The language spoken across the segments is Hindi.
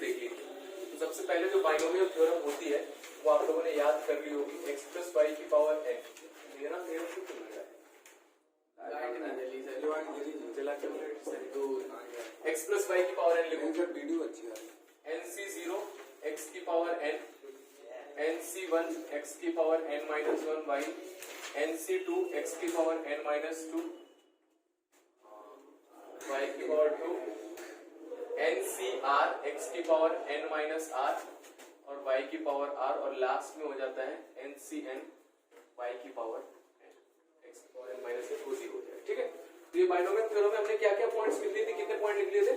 लिख लीजिए। तो सबसे पहले जो बाइनोमियल थ्योरम होती है वो आप लोगों ने याद कर ली होगी, x प्लस वाई की पावर n। मेरा थ्योरम क्यों चल रहा है? x प्लस वाई की पावर n लिखो, वीडियो अच्छी आ रही है। nc0 x की पावर n, nc1 x की power n minus 1 y, nc2 x की पावर n माइनस 2 y की पावर 2, ncr x की पावर n माइनस r और y की पावर r, और लास्ट में हो जाता है ncn y की पावर n x की पावर n माइनस 1 0 हो जाएगा। ठीक है, तो ये बाइनोमियल थ्योरम में हमने क्या क्या पॉइंट्स लिख लिए थे? कितने पॉइंट लिख लिए थे?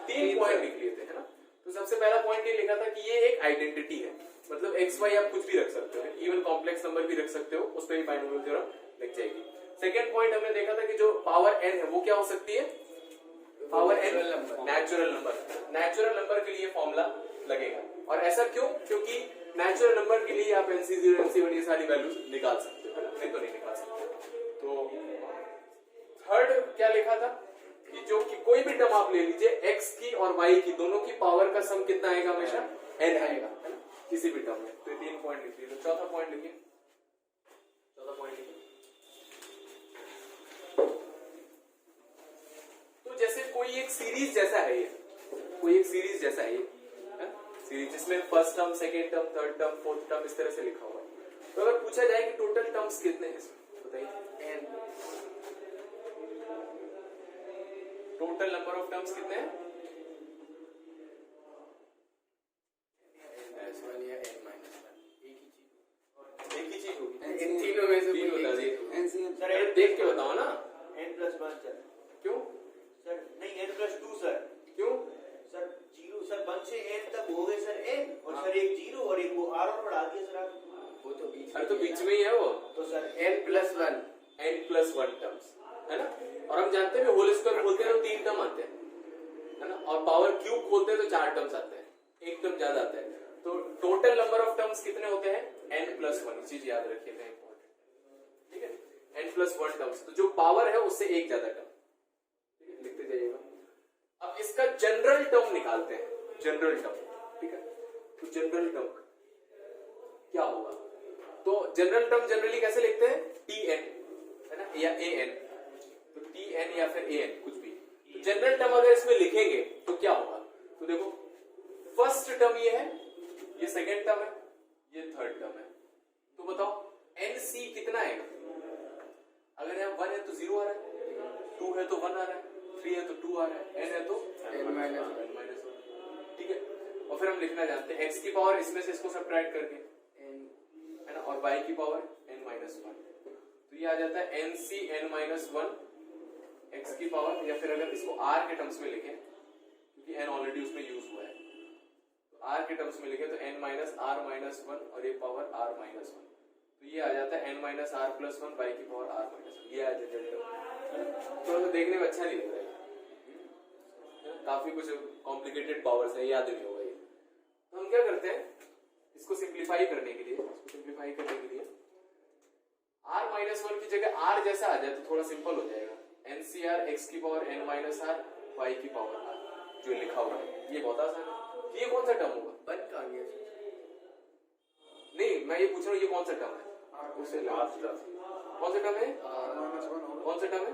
3 पॉइंट लिख लिए थे, है ना। तो सबसे पहला पॉइंट ये लिखा था कि ये एक आइडेंटिटी है, मतलब एक्स वाई आप कुछ भी रख सकते हो, इवन कॉम्प्लेक्स नंबर भी रख सकते हो, उस पर भी बाइनोमियल थ्योरम लग जाएगी। सेकंड पॉइंट हमने देखा था कि जो पावर n है वो क्या हो सकती है? Power n natural number. Natural number के लिए फॉर्मूला लगेगा, और ऐसा क्यों? क्योंकि नेचुरल नंबर के लिए आप nc0 nc1 ये सारी वैल्यूज निकाल सकते हो, नहीं तो नहीं निकाल सकते। तो थर्ड क्या लिखा था कि जो कि कोई भी टर्म आप ले लीजिए, x की और y की दोनों की पावर का सम कितना आएगा? हमेशा n आएगा, है ना, किसी भी टर्म में। तो 3 पॉइंट लिखिए। तो चौथा पॉइंट लिखिए, चौथा पॉइंट लिखिए। तो जैसे कोई एक सीरीज जैसा है ये, कोई एक सीरीज जैसा है ये, सीरीज जिसमें first term, second term, third term, fourth term इस तरह से लिखा हुआ है। तो अगर पूछा जाए कि टोटल टर्म्स कितने हैं इसमें, बताइए। n total number of terms कितने हैं? एक ही चीज होगी, इन तीनों में से तीन बता दीजिए सर। देख के बताओ ना। n+1 sir. क्यों सर नहीं n+2 सर। क्यों सर 0 सर 1 से n तक हो गए सर n, और सर एक 0 और एक वो r और बढ़ा दिया सर आप। वो तो बीच, अरे तो बीच में ही है वो। तो सर n+1 टर्म्स, है ना। और हम जानते हैं होल स्क्वायर खोलते हैं तो 3 टर्म आते हैं, है ना, और पावर क्यूब खोलते हैं तो 4 टर्म्स आते हैं, एक टर्म ज्यादा आता है। तो टोटल नंबर ऑफ टर्म्स कितने होते हैं? n+1। चीज याद रखिएगा, इंपॉर्टेंट। ठीक है, n+1 टर्म्स। तो जो पावर है उससे एक ज्यादा टर्म, ठीक है, लिखते जाइएगा। अब इसका जनरल टर्म निकालते हैं, जनरल टर्म। ठीक है, तो जनरल टर्म क्या होगा? तो जनरल टर्म जनरली कैसे लिखते हैं? tn, है ना, या an। तो tn या फिर an, कुछ भी। तो जनरल टर्म अगर इसमें लिखेंगे तो क्या होगा? तो देखो, फर्स्ट टर्म ये है, ये सेकंड टर्म है, ये थर्ड टर्म है। तो बताओ nc कितना आएगा? अगर यहाँ 1 है तो 0 आ रहा है, 2 है तो 1 आ रहा है, 3 है तो 2 आ रहा है, n है तो n-1। ठीक है, और फिर हम लिखना जानते हैं x की पावर इसमें से इसको सब्ट्रैक्ट करके n, है ना, और y की पावर n-1। तो ये आ जाता है nc n-1 x की पावर, या फिर अगर इसको r के टर्म्स में लिखें, क्योंकि n ऑलरेडी उसमें यूज हुआ है, तो r के टर्म्स में लिखें तो n-r-1 और ये पावर r-1। तो ये आ जाता है n-r+1 y की पावर r-1। ये आ जाता है। तो देखने में अच्छा नहीं लग रहा है, काफी कुछ कॉम्प्लिकेटेड पावर्स है, याद नहीं होगा ये। तो हम क्या करते हैं, इसको सिंप्लीफाई करने के लिए, r-1 की जगह r जैसा आ जाए तो थोड़ा सिंपल हो जाएगा। ncr x की पावर n-r y की पावर r, जो लिखा हुआ है, ये बहुत आसान है। ये कौन सा टर्म होगा? नहीं, मैं ये पूछ रहा हूँ, ये कौन सा टर्म है? उससे लास्ट टर्म कौन सा टर्म है? कौन सा टर्म है?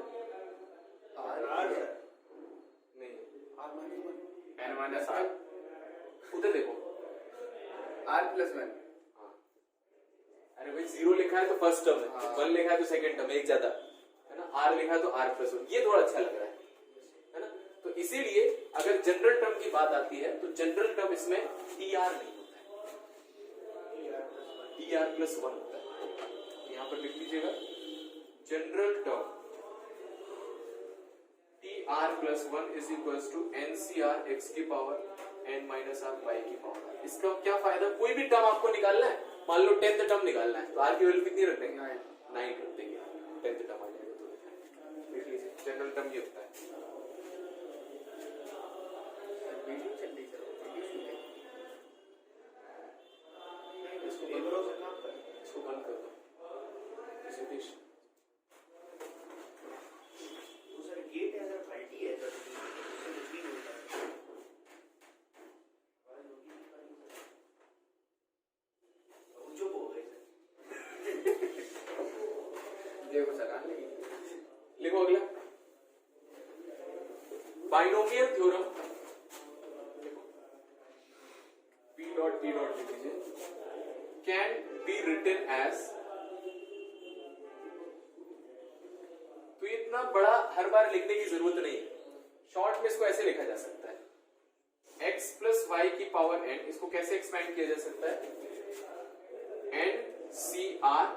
नहीं, n-r। उधर देखो, r+1। अरे भाई 0 लिखा है तो फर्स्ट टर्म है, 1 लिखा है तो सेकंड टर्म, एक ज्यादा, है ना, r लिखा है तो r+1। ये थोड़ा अच्छा लग रहा है ना। तो इसीलिए अगर जनरल टर्म की बात आती है तो जनरल टर्म इसमें tr नहीं होता है, tr+1 होता है। यहां पर लिख लीजिएगा, general term tr+1 is equals to ncr x की पावर n-r y की पावर। इसका क्या फायदा? कोई भी टर्म आपको निकालना है, मान लो 10th टर्म निकालना है, तो r की वैल्यू कितनी रख देंगे? 9 रख देंगे, 10th टर्म आ जाएगा। तो देख लीजिए, जनरल टर्म ये होता है। इसको बंद कर दो। Binomial theorem, P dot T dot लिख लीजिए, कैन बी रिटन एज, तो इतना बड़ा हर बार लिखने की जरूरत नहीं है, शॉर्ट में इसको ऐसे लिखा जा सकता है, x प्लस वाई की पावर n, इसको कैसे एक्सपेंड किया जा सकता है, n c r,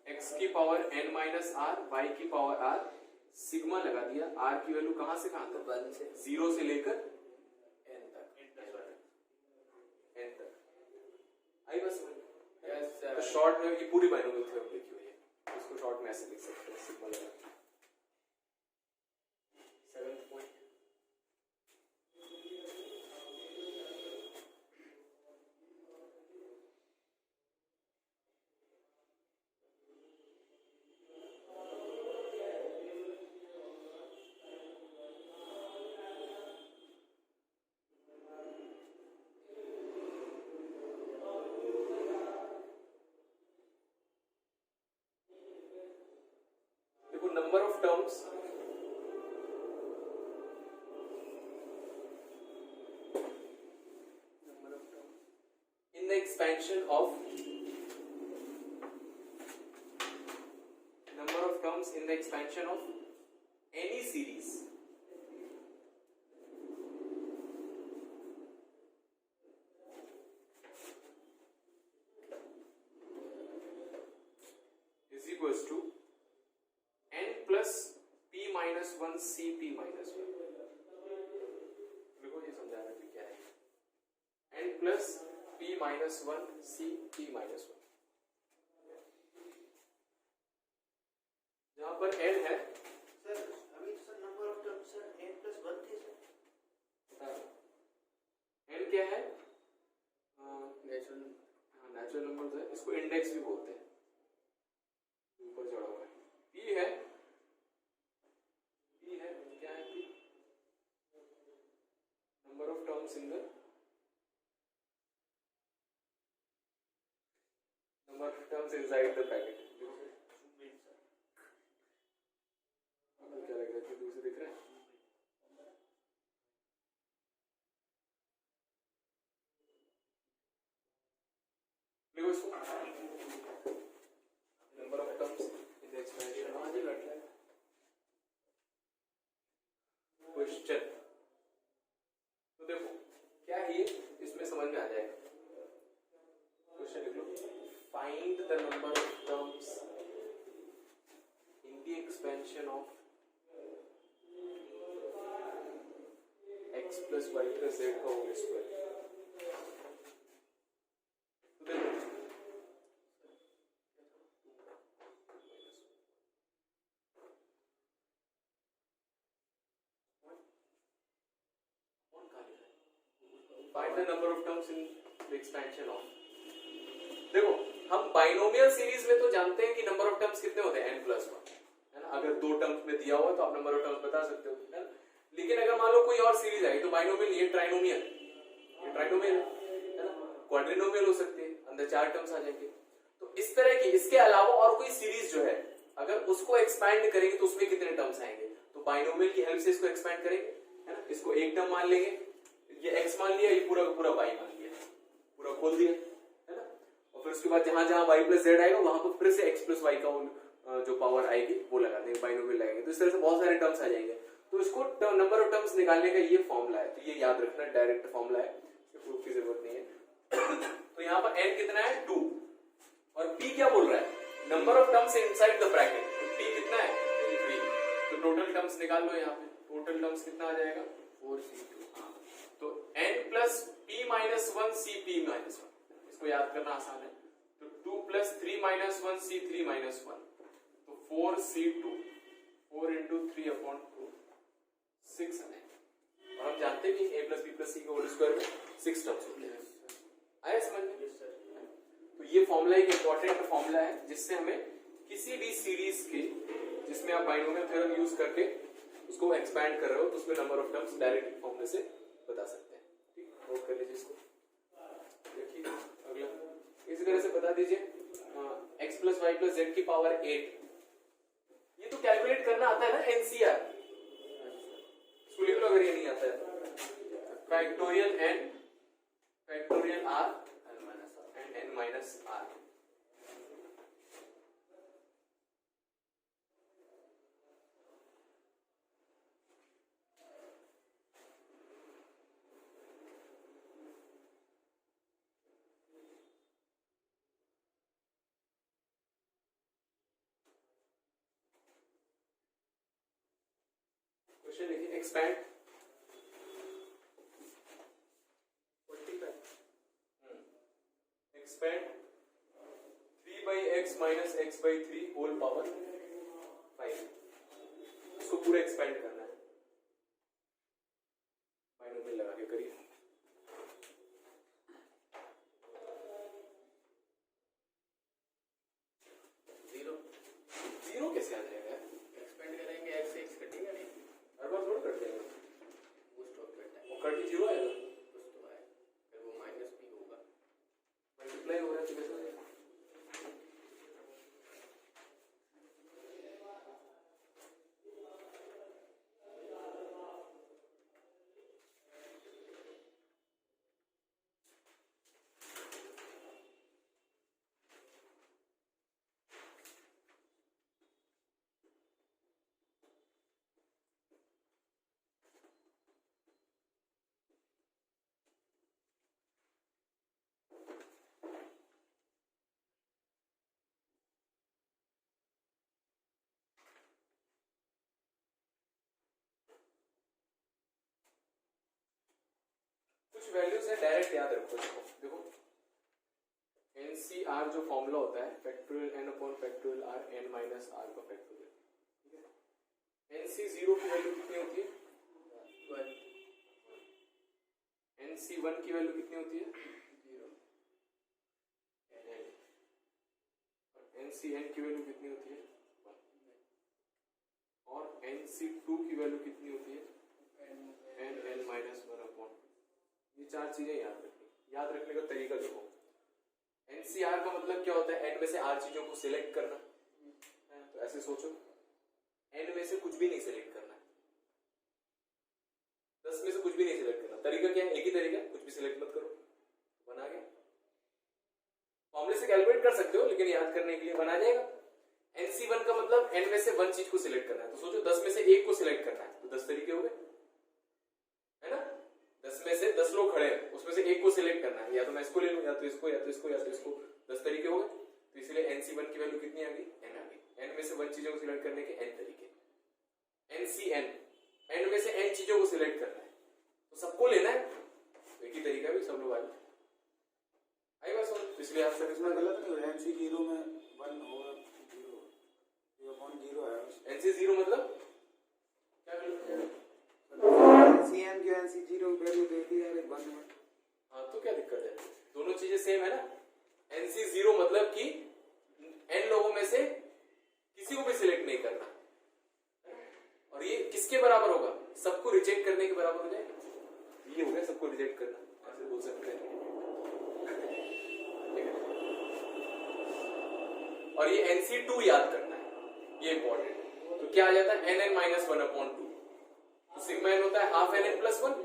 x की power n minus r, y की पावर r, सिग्मा लगा दिया, r की वैल्यू कहां से कहां तक, 1 से 0 से लेकर n तक। n तक। आई बस समझ? यस तो शॉर्ट में ये पूरी बाइनोमियल थ्योरम लिखी हुई है, इसको शॉर्ट में ऐसे लिख सकते हैं, सिग्मा लगा के। 7th पॉइंट, देखो number of terms, in the expansion of number of terms in the expansion of any series is equals to n plus p minus 1 c p minus 1। देखो ये समझाना भी क्या है, n plus p minus 1 c p minus 1, जहां पर n है, सर अभी sir number of terms sir n plus 1 थे सर, n क्या है, नेचुरल नेचुरल नंबर है, इसको इंडेक्स भी बोलते हैं, ऊपर चढ़ा हुआ है, p है, क्या है p, number of terms in the, number of terms inside the packet. आपको क्या लग रहा है कि दूर से दिख रहा है, देखो इसको, number of terms in the expansion of question, तो देखो क्या है ये, इसमें समझ में आ जाएगा, क्वेश्चन लिख लो, find the number of terms in the expansion of x plus y plus z का whole square. Find the number of terms in the expansion of, देखो हम बाइनोमियल सीरीज में तो जानते हैं कि नंबर ऑफ टर्म्स कितने होते हैं, n+1 है ना, अगर 2 टर्म्स में दिया हुआ तो आप नंबर ऑफ टर्म्स बता सकते हो, है ना, लेकिन अगर मान लो कोई और सीरीज आई तो बाइनोमियल, ये ट्राइनोमियल है ना, क्वाड्रिनोमियल हो सकती है, अंदर 4 टर्म्स आ जाएंगे, तो इस तरह की, इसके अलावा और कोई सीरीज जो है अगर उसको एक्सपैंड करेंगे तो उसमें कितने टर्म्स आएंगे, तो बाइनोमियल की हेल्प से इसको एक्सपैंड करेंगे, है ना, इसको एक टर्म मान लेंगे, ये x मान लिया, ये पूरा का पूरा y मान लिया, पूरा खोल दिया, है ना, और फिर उसके बाद जहां जहां y प्लस z आएगा वहां पर फिर से x प्लस y का जो पावर आएगी वो लगा देंगे, बाइनोमियल लगाएंगे, तो इस तरह से बहुत सारे टर्म्स आ जाएंगे, तो इसको नंबर ऑफ टर्म्स निकालने का ये फॉर्मूला है, तो ये याद रखना, डायरेक्ट फॉर्मूला है, इसमें प्रूफ की जरूरत नहीं है। तो यहाँ पर n कितना है, 2, और p क्या बोल रहा है, number of terms inside the bracket, तो p कितना है, 3, तो टोटल टर्म्स निकाल लो, यहाँ पे टोटल टर्म्स कितना आ जाएगा, 4c2, तो n plus p minus 1 c p minus 1, इसको याद करना आसान है, तो 2 प्लस 3 माइनस 1 c 3 माइनस 1, तो 4c2, 4 into 3 upon 2, 6 है, और हम जानते हैं कि a plus b plus c का होल स्क्वायर में 6 टर्म्स होते हैं, आया समझ में? तो ये फॉर्मूला एक इंपॉर्टेंट फॉर्मूला है जिससे हमें किसी भी सीरीज के जिसमें आप बाइनोमियल थ्योरम यूज करके उसको एक्सपैंड कर रहे हो तो उसमें नंबर ऑफ टर्म्स डायरेक्ट फॉर्मूले से बता सकते हैं, ठीक, नोट कर लीजिए इसको। देखिए अगला इसी तरह से बता दीजिए x plus y plus z की पावर 8, ये तो कैलकुलेट करना आता है ना, एनसीआर, इसको लिख लो अगर ये नहीं factorial n factorial r and n minus r. Question देखिए, expand expand 3/x minus x by 3 whole power 5. इसको पूरा एक्सपैंड करना है, बाइनोमियल लगा के करिए. जीरो कैसे आ जाएगा? एक्सपेंड करेंगे x से x कटेगा नहीं, हर बार थोड़ा कट जाएगा, वो स्टॉप करता है, वो कट के जीरो आएगा. कुछ तो है, फिर वो माइनस भी होगा. मल्टीप्लाई हो रहा है तो कैसे होगा? कुछ वैल्यूज है, डायरेक्ट याद रखो इसको. देखो NCR जो फॉर्मूला होता है factorial n upon factorial r n minus r का फैक्टोरियल. ठीक है, NC0 की वैल्यू कितनी होती है? 12. NC1 की वैल्यू कितनी होती है? 0. NCN की वैल्यू कितनी होती है? 1. और NC2 की वैल्यू कितनी होती है? n minus 1 upon. ये चार चीजें याद रखनी. याद रखने का तरीका देखो, NCR का मतलब क्या होता है? n में से r चीजों को सिलेक्ट करना. तो ऐसे सोचो, n में से कुछ भी नहीं सिलेक्ट करना है, 10 में से कुछ भी नहीं सिलेक्ट करना. तरीका क्या है? एक ही तरीका, कुछ भी सिलेक्ट मत करो. बना गया. फॉर्मूले से कैलकुलेट कर सकते हो, लेकिन याद करने के लिए बना जाएगा. NC1 का मतलब n में से 1 चीज को सिलेक्ट करना है. तो सोचो 10 में से 1 को सिलेक्ट करना है, तो 10 तरीके हो गए, है ना? 10 में से 10 लोग खड़े हैं, उसमें से 1 को सिलेक्ट करना है. या तो मैं इसको ले लूं, या तो इसको, या तो इसको, या तो इसको. 10 तरीके हो गए. तो इसलिए NC1 की वैल्यू कितनी आ गई? n आ गई. n में से 1 चीजों को सिलेक्ट करने के n तरीके. NCN n में से n चीजों को सिलेक्ट करना है, तो सबको लेना है. एक ही तरीका भी, सब लोग आए. आई बात समझ? इसलिए आप इसमें गलत नहीं हो रहा है. NC0 में 1 होगा, 0 है. NC0 मतलब क्या वैल्यू? NCN की NC0 वैल्यू दे दी यार 1 में. हाँ, तो क्या दिक्कत है? दोनों चीजें सेम है ना. NC0 मतलब कि n लोगों में से किसी को भी सिलेक्ट नहीं करना. और ये किसके बराबर होगा? सबको रिजेक्ट करने के बराबर हो जाएगा. ये हो गया सबको रिजेक्ट करना, ऐसे बोल सकते हैं. और ये NC2 याद करना है, ये इंपॉर्टेंट है. तो क्या आ जाता है? nn minus 1 upon 2. तो सिग्मा n होता है हाफ nn प्लस 1.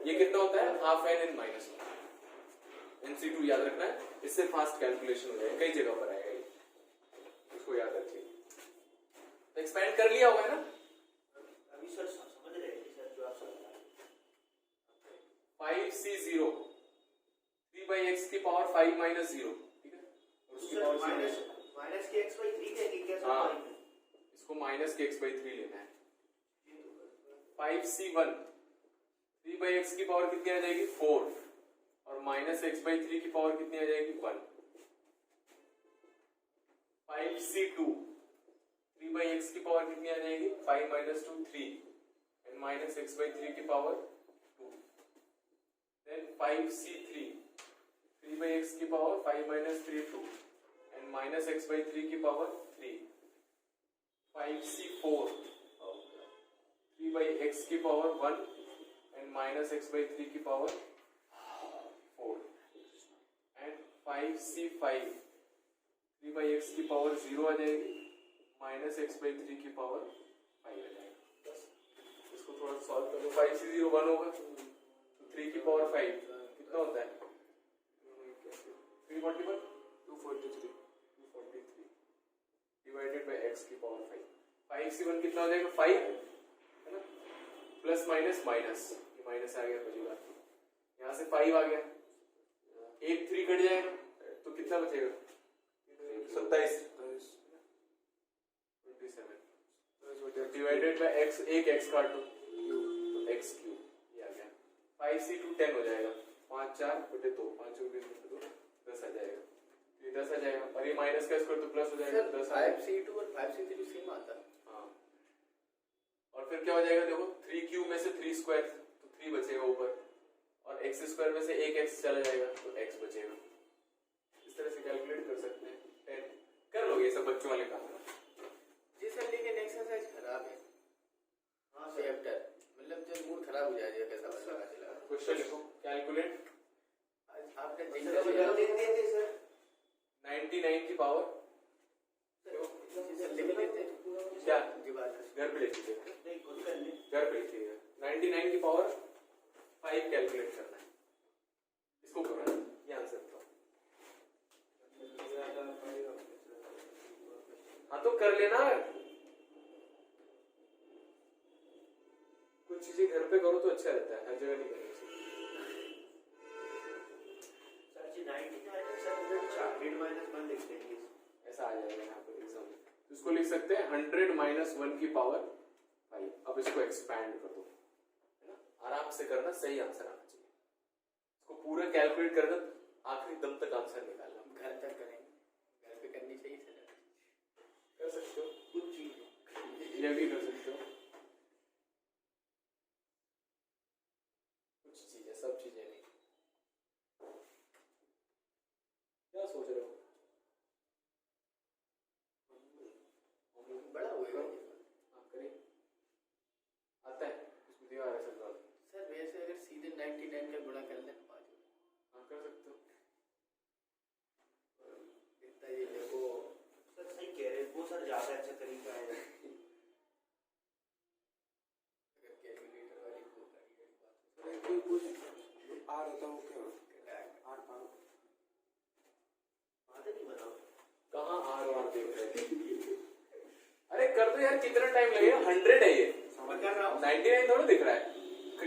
ये कितना होता है? Half nn minus 1. NC2 याद रखना है, इससे फास्ट कैलकुलेशन हो जाएगा. कई जगह पर आएगा ये, इसको याद रखिए. एक्सपेंड कर लिया होगा ना? अभी सर समझ रहे हैं सर जो आप समझा. 5C0 3/x की पावर 5 माइनस 0. ठीक है, और उसकी सर पावर माइनस के x/3 है कि कैसे? हाँ, इसको माइनस के x/3 लेना है. 5C1 3/x की पावर कितनी आ जाएगी? 4. और माइनस x/3 की पावर कितनी आ जाएगी? 1. 5C2 3/x की पावर कितनी आ जाएगी? 5 माइनस 2 3. एंड माइनस x/3 की पावर 2. देन 5C3 3/x की power 5 minus 3 2. And minus x/3 की पावर 3. 5C4 3/x की पावर 1 एंड माइनस x/3 की पावर 4. एंड 5C5 3/x की पावर 0 आ जाएगी, माइनस x/3 की पावर 5 आ जाएगी. बस इसको थोड़ा सॉल्व कर लो. 5C0 1 होगा, तो 3 की पावर 5 कितना होता है 3 मल्टीपल 243 डिवाइडेड बाय x की पावर 5 5c1 कितना हो जाएगा 5 है ना प्लस माइनस माइनस ये माइनस आ गया बचेगा यहाँ से 5 आ गया एक 3 कट जाएगा तो कितना बचेगा 27 डिवाइडेड बाय x एक x काट दो तो x क्यूब ये आ गया 5c2 10 हो जाएगा 5 4 बटे 2 5 और 20 बटे 2 10 आ जाएगा ये 10 आ जाएगा और ये माइनस का स्क्वायर तो प्लस हो जाएगा 10 5c2 और 5c3 सेम आता है। हाँ और फिर क्या हो जाएगा देखो 3 क्यूब में से 3 स्क्वायर तो 3 बचेगा ऊपर और x स्क्वायर में से एक x चला जाएगा तो x बचेगा इस तरह से कैलकुलेट कर सकते हैं 10 कर लोगे ये सब बच्चों वाले काम जी सर लेकिन एक्सरसाइज खराब है। हाँ चैप्टर मतलब जब मूड खराब हो जाएगा कैसा पता चला। क्वेश्चन लिखो कैलकुलेट आपने दे सर 99 की पावर सर लिख लेते क्या जी बात है। घर पे लिख लीजिए नहीं खुद कर ले घर पे लिखिएगा 99 की पावर 5 कैलकुलेट करना है इसको करना है ये आंसर था हाँ तो कर लेना कुछ चीजें घर पे करो तो अच्छा रहता है हर जगह नहीं करनी चाहिए सर जी 90 का है सर 4 माइनस 1 लिख देंगे ऐसा आ जाएगा यहाँ पे एग्जाम में तो इसको लिख सकते हैं 100 माइनस 1 की पावर 5 अब इसको एक्सपैंड कर दो है ना आराम से करना सही आंसर आना चाहिए इसको पूरा कैलकुलेट करना आखिरी दम तक आंसर निकालना घर तक करेंगे घर पे करनी चाहिए सर। कर सकते हो कुछ चीज ये भी कर सकते हो कुछ चीजें सब चीजें नहीं क्या सोच रहे हो बड़ा होएगा हाँ करिए आता है इसमें दिया है सर सर वैसे अगर सीधे 99 का गुणा कर लें 5 हाँ कर सकते हो इतना ये देखो सर सही कह रहे हैं वो सर ज्यादा अच्छा तरीका है अगर कैलकुलेटर वाली को करी अरे कोई कुछ आर होता हो क्या आर पार बात नहीं बनाओ कहाँ आर देख रहे थे अरे कर दो यार कितना टाइम लगेगा 100 है ये समझ कर रहा हूँ 99 थोड़ा दिख रहा है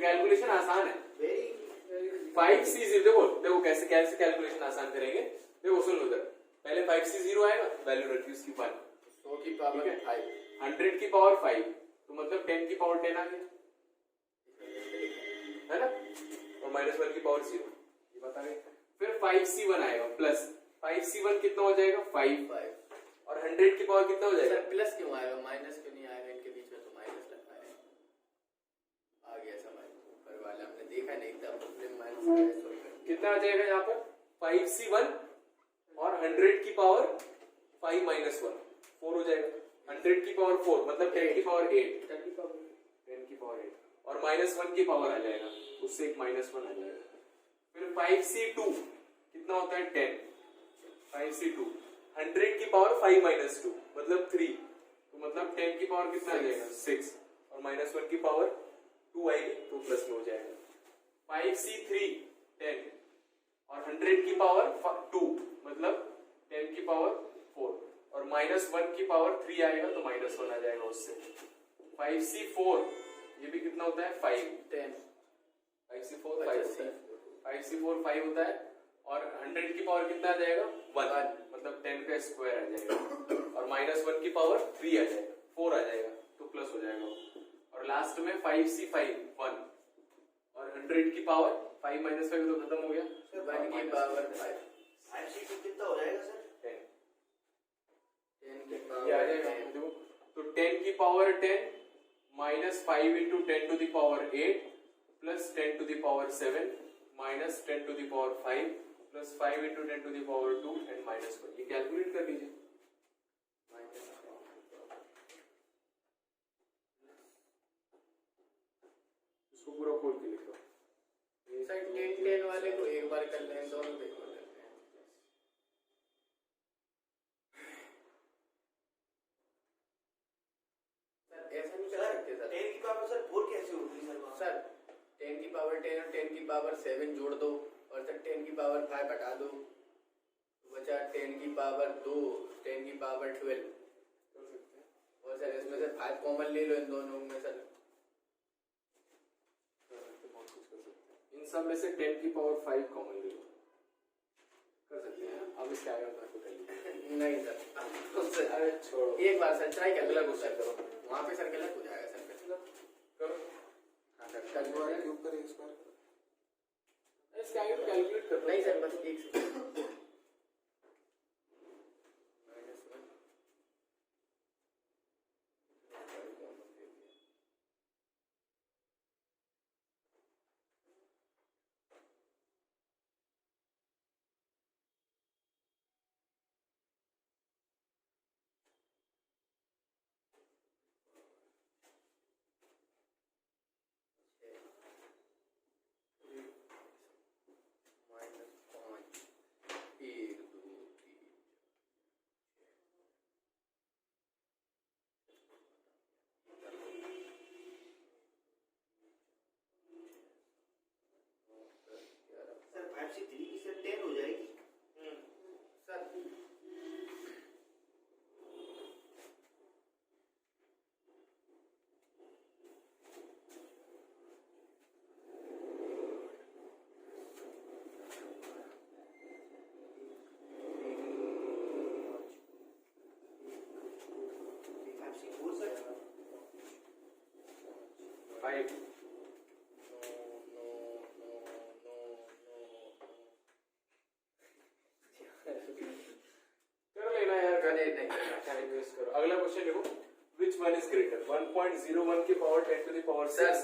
कैलकुलेशन आसान है वेरी 5c0 देखो देखो कैसे कैसे कैलकुलेशन आसान करेंगे देखो सुन लो इधर पहले 5c0 आएगा वैल्यू रखी उसकी 1 100 की पावर ठीक है। 5 100 की पावर 5 तो मतलब 10 की पावर 10 आ गया है ना और -1 की पावर 0 ये बता रहे फिर 5c1 आएगा प्लस 5c1 कितना हो जाएगा 5 और 100 की पावर कितना हो जाएगा सर प्लस क्यों आएगा माइनस क्यों नहीं आएगा इनके बीच में तो माइनस रखा है आ गया समझ ऊपर वाला हमने देखा नहीं था प्रॉब्लम माइनस कितना आ जाएगा यहाँ पर 5c1 और 100 की पावर 5 माइनस 1 4 हो जाएगा 100 की पावर 4 मतलब 10 की पावर 8 10 की पावर 8 और -1 की पावर आ जाएगा उससे एक -1 आ जाएगा फिर 5c2 कितना होता है 10 5c2 100 की पावर 5 माइनस 2 मतलब 3 तो मतलब 10 की पावर कितना आ जाएगा 6 और -1 की पावर 2 आएगी तो प्लस में हो जाएगा 5c3 10 और 100 की पावर 2 मतलब 10 की पावर 4 और -1 की पावर 3 आएगा तो -1 आ जाएगा उससे 5c4 ये भी कितना होता है 5 10 5c4 5 होता है 5c4 5 होता है और 100 की पावर कितना आ जाएगा 1 मतलब 10 का स्क्वायर आ जाएगा और -1 की पावर 3 आ जाएगा 4 आ जाएगा तो प्लस हो जाएगा और लास्ट में 5c5 1 और 100 की पावर 5 -5 तो खत्म हो गया सर 1 की पावर 5 5c2 कितना हो जाएगा सर 10 की ये आ पावर जाएगा देखो तो 10 की power 10 -5 into 10 to the power 8 plus 10 to the power 7 minus 10 to the power 5 plus 5 into 10 to the power 2 and -1 ये कैलकुलेट कर लीजिए इसको पूरा खोल के लिखो सर 10 10 वाले को एक बार कर लें दोनों को एक बार करते हैं सर ऐसा नहीं कर सकते सर 10 की पावर सर 4 कैसे होगी सर वहाँ? सर 10 की पावर 10 और 10 की पावर 7 जोड़ दो और सर 10 की पावर 5 हटा दो तो बचा 10 की पावर 2, 10 की पावर 12। और सर इसमें से 5 कॉमन ले लो इन दोनों में सर। इन सब में से 10 की पावर 5 कॉमन ले लो, कर सकते हैं। अब इसके आगे मैं तो कर नहीं सर, अरे छोड़ो, एक बार सर ट्राई कर अगला लो क्वेश्चन करो। वहाँ पे सर गलत हो जाएगा सर। करो। हाँ सर क्यूब करें इस बार। इसके आगे कैलकुलेट कर नहीं सर बस एक सेकंड। सर 5 से 3 की सर 10 हो जाएगी। Sir five. कर लेना यार, अरे नहीं टाइम वेस्ट करो। अगला क्वेश्चन देखो, which one is greater 1.01 की पावर 10 to the power 6।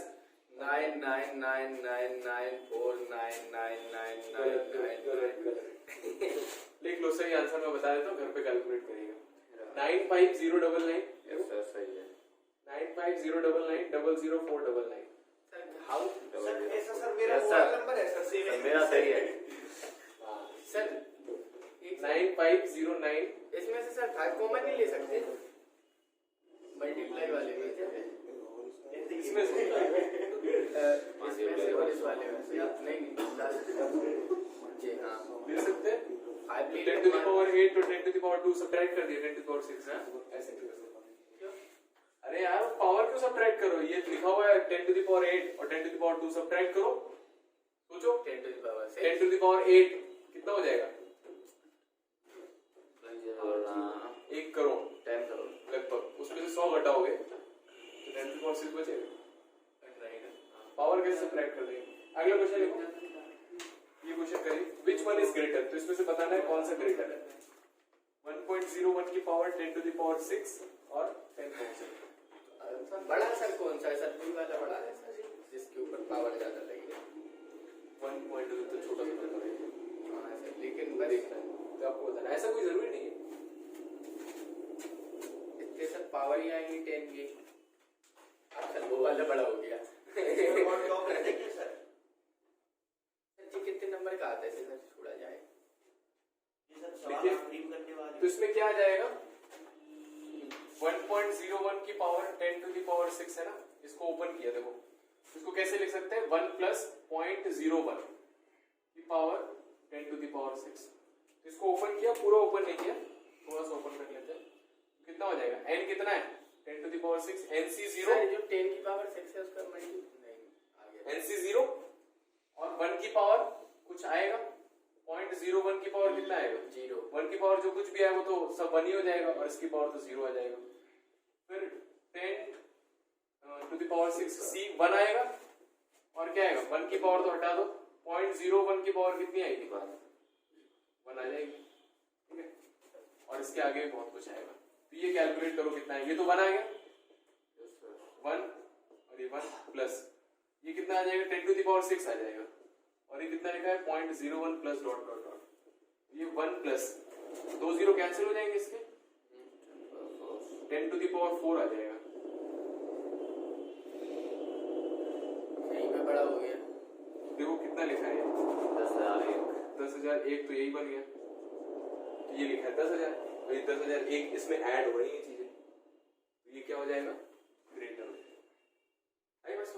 999999999 लिख लो, सही आंसर मैं बता देता हूँ, घर पे कैलकुलेट करिएगा। 95099 सही है 95099000499। हाउ सर ऐसा सर मेरा Yes, मोबाइल sir. नंबर है सर सेम मेरा सही है सर। 9509। इसमें से सर 5 कॉमन नहीं ले सकते मल्टीप्लाई वाले में इसमें से इसमें से और इस वाले में से नहीं जी हाँ ले सकते हैं। 5 ले 10 to the power 8 और 10 to the power 2 सब्ट्रैक्ट कर दिया 10 to the power 6 है, ऐसे क्यों कर सकते हैं? अरे यार पावर क्यों सब्ट्रैक्ट करो, ये लिखा हुआ है 10 to the power 8 और 10 to the power 2 सब्ट्रैक्ट करो। सोचो 10 to the power 10 to the power 8 कितना हो जाएगा? 1 करोड़ 10 करोड़ लगभग। उसमें से 100 घटाओगे तो 10 to the power 6 बचेगा। पावर कैसे सब्ट्रैक्ट कर देंगे? अगला क्वेश्चन देखो, ये क्वेश्चन करिए, which one is greater? तो इसमें से बताना है कौन सा ग्रेटर है। 1.01 की पावर 10 to the power 6 और 10,000। बड़ा सर कौन सा है सर? कोई वाला बड़ा है सर जिसके ऊपर पावर ज्यादा लगी है। 1.2 तो छोटा सा नंबर है, हाँ सर लेकिन बस देखना है तो आपको बताना है, ऐसा कोई जरूरी नहीं है। इतने सर पावर ही आएंगी 10 की। अच्छा वो वाला बड़ा हो गया और टॉप है देखिए सर जी कितने नंबर का आता है सर छोड़ा जाए? ये सर सवाल देखिए, आखिरी में करने वाले तो इसमें क्या आ जाएगा? 1.01 की पावर 10 to the power 6 है ना, इसको ओपन किया देखो, इसको कैसे लिख सकते हैं? 1 plus 0.01 की पावर 10 to the power 6। इसको ओपन किया, पूरा ओपन नहीं किया, थोड़ा सा ओपन कर लेते हैं, कितना हो जाएगा? n कितना है? 10 to the power 6 NC 0 sir जो 10 की पावर 6 है उसका मल्टी नहीं आ गया NC 0 और 1 की पावर कुछ आएगा 0.01 की पावर कितना आएगा? 0 1 की पावर जो कुछ भी आएगा वो तो सब 1 ही हो जाएगा और इसकी पावर तो 0 आ जाएगा। फिर 10 to the power 6 C 1 आएगा और क्या आएगा? 1 की पावर तो हटा दो, 0.01 की पावर कितनी आएगी? 1 आ जाएगी, ठीक है। और इसके आगे भी बहुत कुछ आएगा, तो ये कैलकुलेट करो कितना है। ये तो 1 आ गया 1 और ये 1 प्लस ये कितना आ जाएगा? 10 to the power 6 आ जाएगा और ये कितना लिखा है? 0.01 प्लस डॉट डॉट डॉट, ये 1 प्लस 2 0 कैंसिल हो जाएंगे इसके, 10 to the power 4 आ जाएगा। यहीं पे बड़ा हो गया देखो कितना लिखा है? 10,001 तो यही बन गया, तो ये लिखा है 10,000 और ये 10,001 इसमें ऐड हो रही है चीजें, तो ये क्या हो जाएगा? ग्रेटर हो जाएगा। आई बस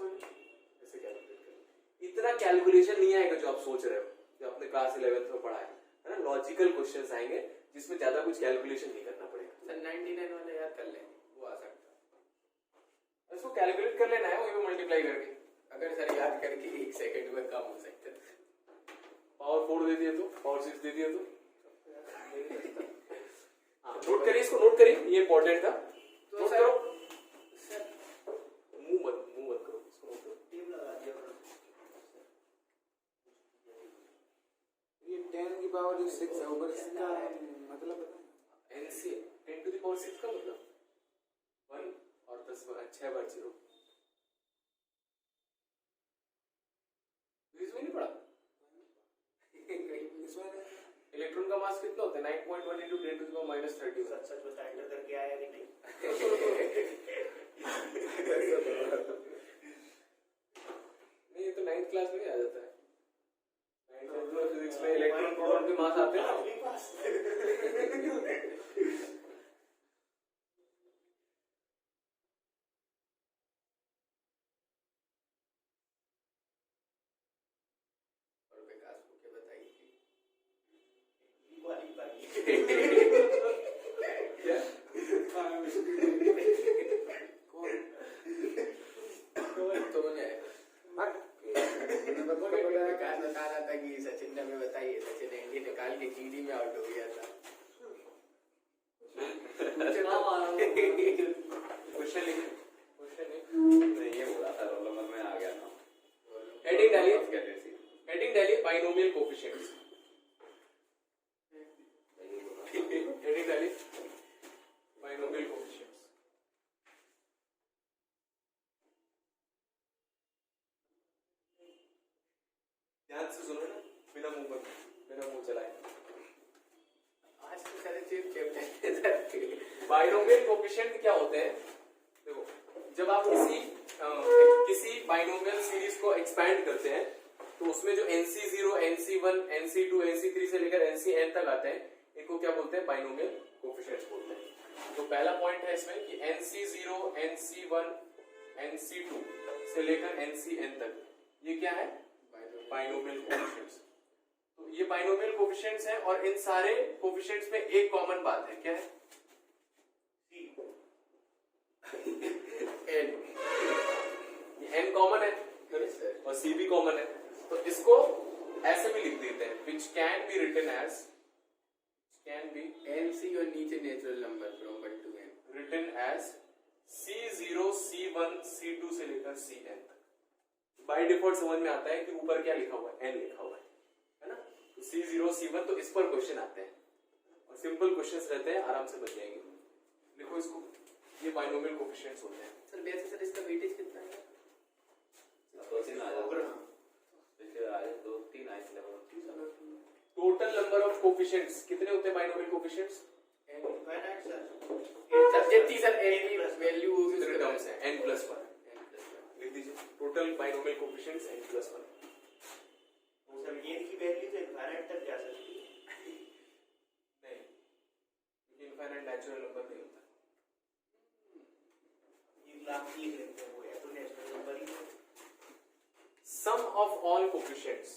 ऐसे कैलकुलेट करें, इतना इतना कैलकुलेशन नहीं आएगा जो आप सोच रहे हो, जो आपने क्लास 11th में पढ़ा है ना। लॉजिकल क्वेश्चंस आएंगे जिसमें ज्यादा कुछ कैलकुलेशन नहीं करना पड़ेगा। सर 99 वाला याद कर लेंगे, वो आ सकता है। इसको कैलकुलेट कर लेना है वही पे मल्टीप्लाई करके। अगर सर याद करके 1 सेकंड में कम हो सकता है। पावर 4 दे दिया तो, पावर 6 दे दिया तो। हाँ, नोट करिए, इसको नोट करिए, ये इंपॉर्टेंट था। तो नोट सर करो, सर मुंह मत करो, इसको नोट करो। टीम लगा दिया ये 10 की पावर जो 6 है ऊपर इसका मतलब पता है? NC 10 to the power 6 का मतलब 1 और 10 6 बार 0। इसमें नहीं पढ़ा? इसमें इलेक्ट्रॉन का मास कितना होता है? 9.1 into 10 to the power -30। सच सच बता एंटर करके आया कि नहीं? नहीं, ये तो 9th क्लास में ही आ जाता है। 9th क्लास में फिजिक्स में इलेक्ट्रॉन प्रोटॉन के मास आते हैं ना। और विकास को क्या बताइए कि वाली बारी क्या? तो मुझे विकास बता रहा था कि सचिन ने हमें बताइए, सचिन ने इंडी निकाल के जीडी में आउट हो गया था। क्वेश्चन लिखिए, क्वेश्चन नहीं, ये बोला था रोल नंबर में आ गया था। हेडिंग डालिए, क्या कैसी? हेडिंग डालिए बाइनोमियल कोफिशिएंट्स। हेडिंग डालिए बाइनोमियल कोफिशिएंट्स। ध्यान से सुनो ना, बिना मुंह चलाए। आज तो सारे चीज चैप्टर बाइनोमियल कोफिशिएंट क्या होते हैं? देखो, जब आप किसी बाइनोमियल सीरीज को एक्सपैंड करते हैं तो उसमें जो NC0, NC1, NC2, NC3 से लेकर NCn तक आते हैं, इनको क्या बोलते हैं? बाइनोमियल कोफिशिएंट्स बोलते हैं। तो पहला पॉइंट है इसमें कि NC0, NC1, NC2 से लेकर NCn तक ये क्या है? Binomial coefficients. तो ये बाइनोमियल कोफिशिएंट्स हैं और इन सारे कोफिशिएंट्स में एक कॉमन बात है, क्या है? n कॉमन है और c भी कॉमन है, तो इसको ऐसे भी लिख देते हैं, which can be written as, can be NC और नीचे natural number from 1 to n written as C0, C1, C2 से लेकर Cn तक। बाय डिफॉल्ट समझ में आता है कि ऊपर क्या लिखा हुआ है? n लिखा हुआ है ना? तो C0, C1, तो इस पर क्वेश्चन आते हैं और सिंपल क्वेश्चंस रहते हैं, आराम से बच जाएंगे। लिखो इसको, ये बाइनोमियल कोफिशिएंट्स होते हैं। सर वैसे सर इसका वेटेज कितना है? 2-3 आ जाता है। देखिए आए 2-3 आए थे। टोटल नंबर ऑफ कोफिशिएंट्स कितने होते हैं बाइनोमियल कोफिशिएंट्स? इनफाइनाइट सर जितनी सर n की वैल्यू होगी उसके टर्म्स है n+1। लिख दीजिए total binomial coefficients n+1। Sir ये की वैल्यू तो इनफाइनाइट तक जा सकती है। नहीं, क्योंकि इनफाइनाइट नेचुरल नंबर नहीं होता। ये लाख लिख लेते हैं, वो है तो नेचुरल नंबर ही है। Sum of all coefficients,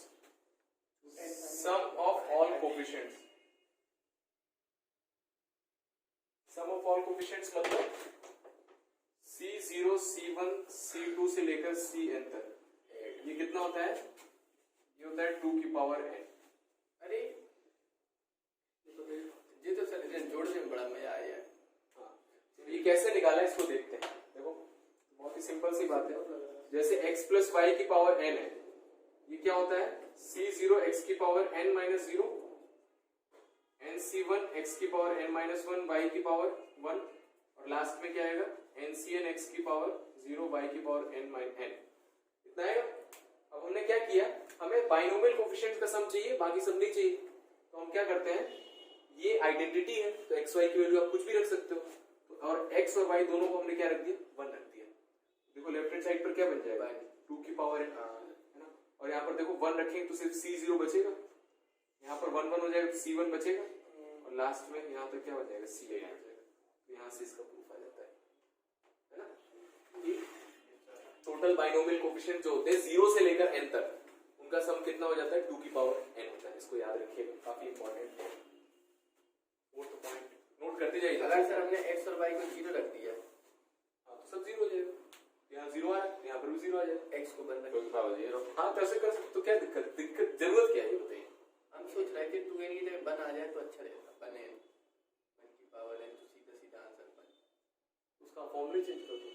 sum of all coefficients, sum of all coefficients मतलब C0, C1, C2 से लेकर Cn तक, ये कितना होता है? ये होता है 2 की पावर n। अरे ये तो सर जोड़ने में बड़ा मजा आया है। हाँ, तो ये कैसे निकाला इसको देखते हैं। देखो बहुत ही सिंपल सी बात है, जैसे x प्लस वाई की पावर n है, ये क्या होता है? C0 x की पावर n-0, NC1 x की पावर n-1 y की पावर 1 और लास्ट में क्या आएगा? NCn x की पावर 0 y की पावर n-n। इतना आएगा। अब हमने क्या किया, हमें बाइनोमियल कोफिशिएंट्स का सम चाहिए, बाकी सब नहीं चाहिए, तो हम क्या करते हैं, ये आइडेंटिटी है तो x y की वैल्यू आप कुछ भी रख सकते हो, और x और y दोनों को हमने क्या रख दिया? 1 रख दिया। देखो लेफ्ट हैंड साइड पर क्या बन जाएगा? 2 की पावर n, है ना? और यहाँ पर देखो 1 रखेंगे तो सिर्फ C0 बचेगा, यहाँ पर 1 1 हो जाएगा तो C1 बचेगा, और लास्ट में यहाँ तक क्या हो जाएगा? C8 हो जाएगा। तो यहाँ से इसका प्रूफ आ जाता है ना? टोटल बाइनोमियल कोफिशिएंट जो होते हैं 0 से लेकर n तक, उनका सम कितना हो जाता है 2 की पावर n होता है। इसको याद रखिएगा, काफी इंपॉर्टेंट है। फोर्थ पॉइंट नोट करते जाइए। अगर सर हमने x और y को 0 रख दिया, हाँ तो सब 0 हो जाएगा। यहाँ 0 आ रहा है, यहाँ पर भी 0 आ जाएगा। x को बंद रख 2 की पावर 0। हाँ कैसे कर सकते, तो क्या दिक्कत जरूरत क्या है ये बताइए। हम सोच रहे थे 2n की जगह 1 आ जाए तो अच्छा रहेगा। 1n 1 की पावर n, तो सीधा सीधा आंसर 1। उसका फॉर्मूला चेंज कर दो।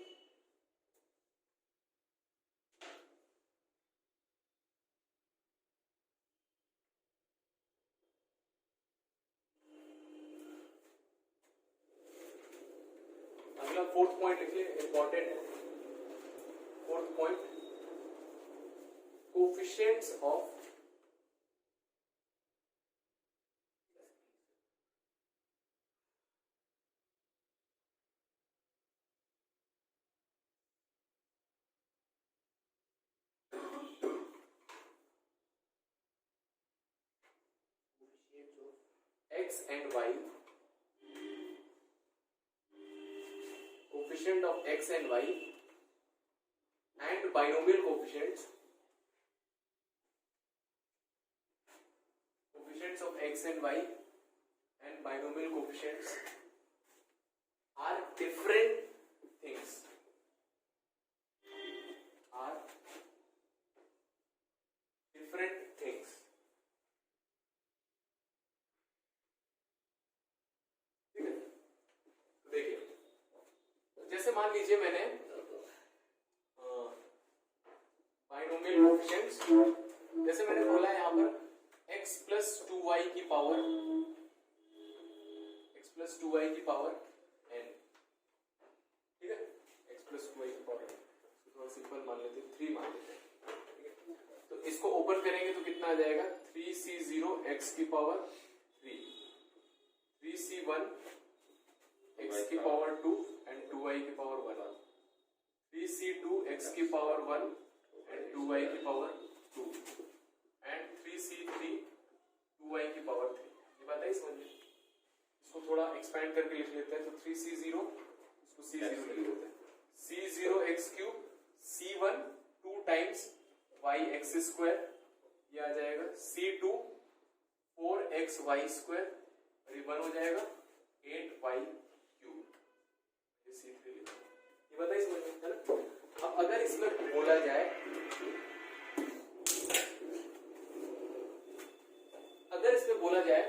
अगला फोर्थ पॉइंट लिखिए, इंपॉर्टेंट है। Fourth point, coefficients of x and y, coefficient of x and y and binomial coefficients of x and y and binomial coefficients are different things, are different things। ठीक है, तो देखिए, जैसे मान लीजिए मैंने बाइनोमियल कोएफिशिएंट्स, जैसे मैंने बोला है यहाँ पर x प्लस 2y की पावर n, ठीक है, x प्लस 2y की पावर n, थोड़ा सिंपल मान लेते हैं, 3 मान लेते हैं, ठीक है। तो इसको ओपन करेंगे तो कितना आ जाएगा, 3c0 x की पावर 3, 3c1 x की पावर 2 and 2y की पावर 1, 3c2 x की पावर 1 and 2y की पावर 2 and 3c3 2y की पावर 3। ये बात है समझ में। इसको थोड़ा एक्सपेंड करके लिख लेते हैं, तो 3c0 इसको c0 लिख लेते हैं, c0 x cube c1 2 times y x square, ये आ जाएगा c2 4x y स्क्वायर, और ये 1 हो जाएगा 8y क्यूब, ये c3 लिखा। ये बताइए समझ में, है ना। अब अगर इसमें बोला जाए, अगर इसमें बोला जाए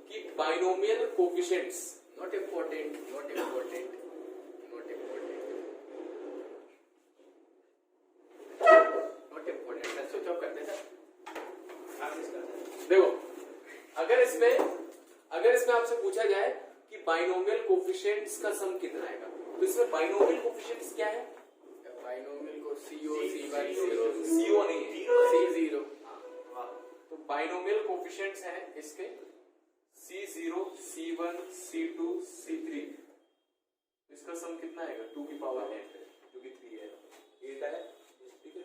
कि binomial coefficients, not important, not important, not important, not important, sir switch off करते हैं सर। आप इसका देखो, अगर इसमें आपसे पूछा जाए कि बाइनोमियल कोएफिशिएंट्स का सम कितना आएगा, तो इसमें बाइनोमियल कोएफिशिएंट्स क्या है, बाइनोमियल को CO C1 CO नहीं है, C0, तो बाइनोमियल कोएफिशिएंट्स हैं इसके C0 C1 C2 C3, इसका सम कितना आएगा 2 की पावर n, जो कि 3 है, 8 है, ठीक है।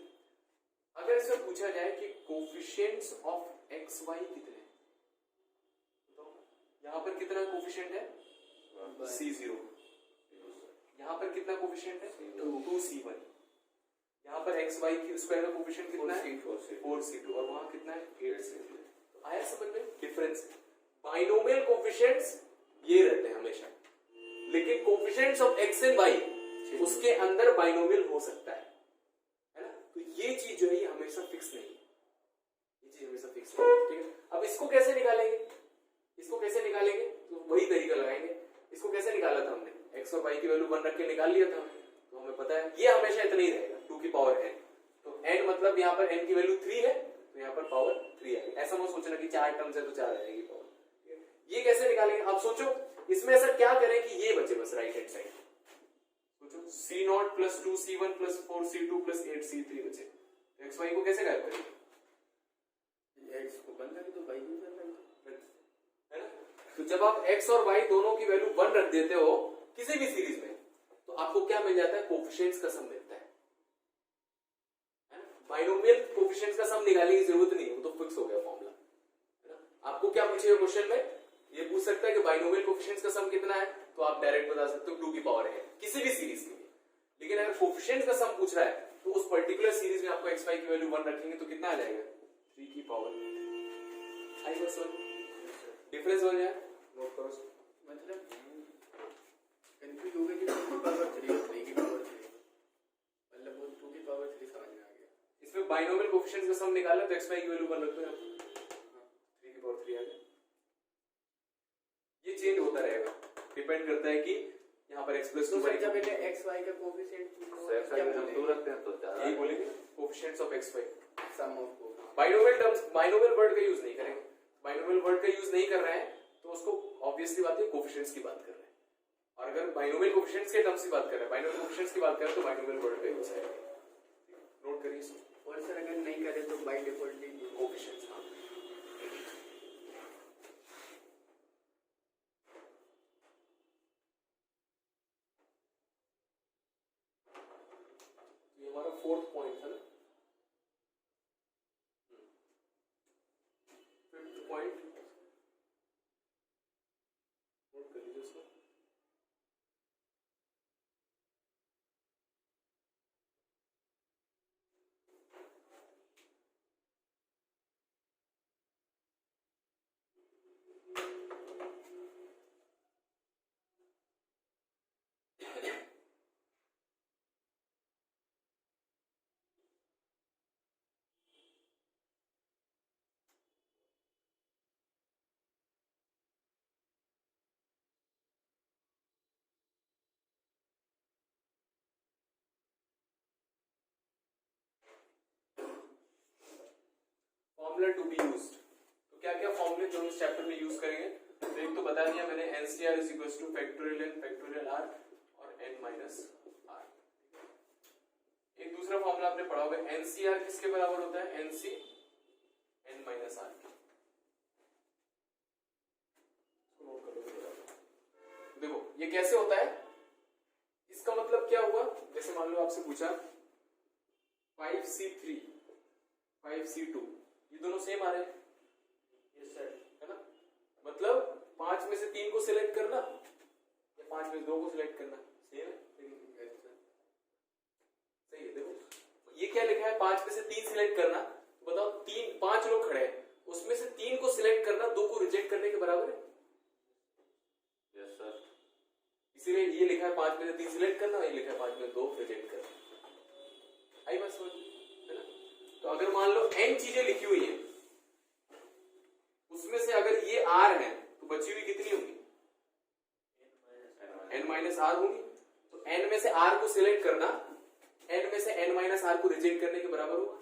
अगर इसमें पूछा जाए कि कोएफिशिएंट्स ऑफ xy कितने हैं, तो यहाँ पर कितना कोएफिशिएंट है C0, यहाँ पर कितना कोएफिशिएंट है 2c1, यहाँ पर xy की स्क्वायर का कोएफिशिएंट कितना है 4c2, और वहां कितना है 8c3। तो आया समझ में डिफरेंस। बाइनोमियल कोएफिशिएंट्स ये रहते हैं हमेशा, लेकिन coefficients of x and y उसके अंदर बाइनोमियल हो सकता है ना। तो ये चीज जो है ये हमेशा फिक्स नहीं है, ये चीज हमेशा फिक्स नहीं है, ठीक है। अब इसको कैसे निकालेंगे, तो वही तरीका लगाएंगे। इसको कैसे निकाला था हमने, x और y की वैल्यू 1 रख के निकाल लिया था, तो हमें पता है ये हमेशा इतना ही रहेगा 2 की पावर n। तो n मतलब यहाँ पर n की वैल्यू 3 है, तो यहाँ पर पावर 3 आएगी। ऐसा मत सोचना कि 4 टर्म्स है तो 4 आएगी पावर। ये कैसे निकालेंगे, आप सोचो इसमें ऐसा क्या करें कि ये बचे बस राइट हैंड साइड, सोचो c0 plus 2c1 plus 4c2 plus 8c3 बचे, तो xy को कैसे गायब करेंगे, x को बंद कर दो, y को बंद कर दो, है ना। तो जब आप x और y दोनों की वैल्यू 1 रख देते हो किसी भी सीरीज में, तो आपको क्या मिल जाता है, कोएफिशिएंट्स का सम मिलता है ना। बाइनोमियल कोएफिशिएंट्स का सम निकालने की जरूरत नहीं है, वो तो फिक्स हो गया फॉर्मूला, है ना। आपको क्या पूछेगा क्वेश्चन में, ये पूछ सकता है कि बाइनोमियल कोएफिशिएंट्स का सम कितना है, तो आप डायरेक्ट बता सकते हो 2 की पावर है किसी भी सीरीज के लिए। लेकिन अगर कोएफिशिएंट्स का सम पूछ रहा है तो तो उस पर्टिकुलर सीरीज में आपको एक्स वाई की वैल्यू 1 रखेंगे तो कितना आ जाएगा 3 की पावर आई बस 1 डिफरेंस हो जाए नोट करो मतलब कंफ्यूज हो गए कि 2 की पावर 3 और 3 की पावर 3 मतलब वो 2 की पावर 3 समझ में आ गया। इसमें बाइनोमियल कोएफिशिएंट्स का सम निकालना तो एक्स वाई की वैल्यू 1 रख दो यहाँ 3 की पावर 3 आ गया। ये चेंज होता रहेगा डिपेंड करता है कि यहाँ पर x प्लस 2 तो जब पहले x y का कोएफिशिएंट एक्स वाई हम 2 रखते हैं तो ज्यादा यही बोलेंगे coefficients of x y sum of coefficient binomial terms binomial word का यूज नहीं करेंगे बाइनोमियल वर्ड का यूज नहीं कर रहे हैं तो उसको ऑब्वियसली बात है कोएफिशिएंट्स की बात कर रहे हैं और अगर बाइनोमियल कोएफिशिएंट्स के टर्म्स की बात कर रहे हैं बाइनोमियल कोएफिशिएंट्स की बात करें तो बाइनोमियल वर्ड का यूज है नोट करिए इसको और सर अगर नहीं करे तो बाय डिफॉल्ट ही कोएफिशिएंट्स हां ये हमारा फोर्थ पॉइंट है ना फिफ्थ पॉइंट नोट कर लीजिए इसको फॉर्मूला टू बी यूज्ड तो क्या क्या फॉर्मूले जो इस चैप्टर में यूज करेंगे तो एक तो बता दिया मैंने NCR is equal two factorial n factorial r और n माइनस r एक दूसरा फॉर्मूला आपने पढ़ा होगा NCR किसके बराबर होता है NC n माइनस r देखो ये कैसे होता है इसका मतलब क्या हुआ जैसे मान लो आपसे पूछा 5C3 5C2 ये दोनों सेम आ रहे हैं यस सर है ना मतलब 5 में से 3 को सिलेक्ट करना या 5 में से 2 को सिलेक्ट करना सेम है सही है देखो ये क्या लिखा है 5 में से 3 सिलेक्ट करना तो बताओ 5 लोग खड़े हैं उसमें से 3 को सिलेक्ट करना 2 को रिजेक्ट करने के बराबर है यस सर इसीलिए ये लिखा है 5 में से 3 सिलेक्ट करना ये लिखा है 5 में 2 रिजेक्ट करना आई बात समझ है ना तो अगर मान लो n चीजें लिखी हुई है उसमें से अगर ये r है तो बची हुई कितनी होगी n माइनस r होगी तो n में से r को सिलेक्ट करना n में से n माइनस r को रिजेक्ट करने के बराबर होगा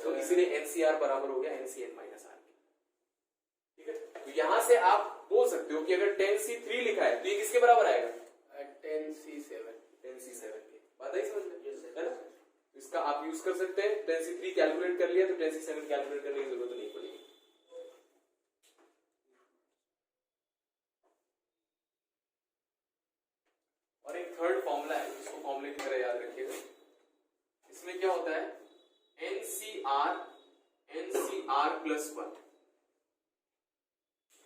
तो इसीलिए NCR बराबर हो गया NCn माइनस r ठीक है तो यहां से आप बोल सकते हो कि अगर 10C3 लिखा है तो ये किसके बराबर आएगा 10C7 के बात आई समझ में है ना इसका आप यूज कर सकते हैं 10C3 कैलकुलेट कर लिया तो 10C7 कैलकुलेट करने की जरूरत नहीं पड़ेगी और एक थर्ड फॉर्मूला है इसको फॉर्मूले की तरह याद रखिएगा इसमें क्या होता है NCR प्लस 1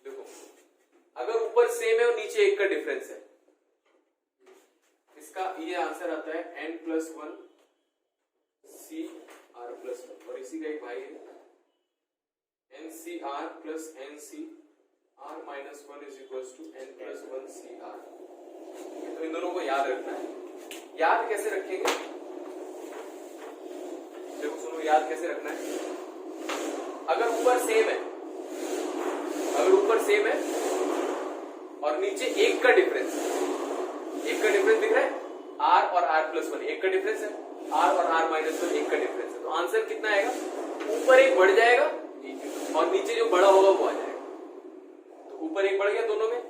देखो अगर ऊपर सेम है और नीचे 1 का डिफरेंस है इसका ये आंसर आता है n प्लस 1 CR प्लस 1 और इसी का एक भाई है NCR plus NCR minus 1 is equal to n plus 1 CR तो इन दोनों को याद रखना है याद कैसे रखेंगे देखो सुनो याद कैसे रखना है अगर ऊपर सेम है और नीचे 1 का डिफरेंस दिख रहा है r और r प्लस 1 1 का डिफरेंस है r और r माइनस 1 1 का डिफरेंस है तो आंसर कितना आएगा ऊपर एक बढ़ जाएगा और नीचे जो बड़ा होगा वो आ जाएगा तो ऊपर एक बढ़ गया दोनों में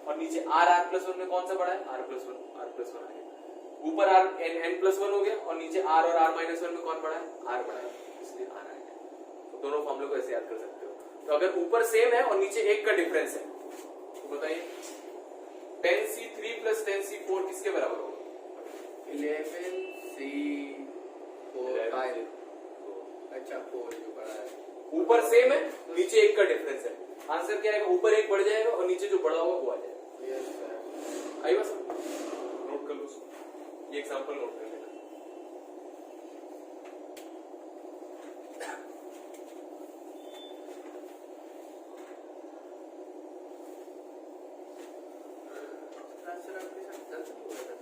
और नीचे r प्लस 1 में कौन सा बढ़ा है r प्लस 1 आ गया ऊपर r n प्लस 1 हो गया और नीचे r और r माइनस 1 में कौन बढ़ा है r बढ़ा है इसलिए r आ गया तो दोनों फॉर्मूले को ऐसे याद कर सकते हो तो अगर ऊपर सेम है और नीचे 1 का डिफरेंस है तो बताइए 10C3 प्लस 10C4 किसके बराबर होगा 11C4 अच्छा 4 जो बड़ा है ऊपर सेम है नीचे 1 का डिफरेंस है आंसर क्या आएगा ऊपर 1 बढ़ जाएगा और नीचे जो बड़ा होगा वो आ जाएगा यस सर आई बस नोट कर लो ये एग्जांपल नोट कर लेना सर आपके साथ गलत हो रहा था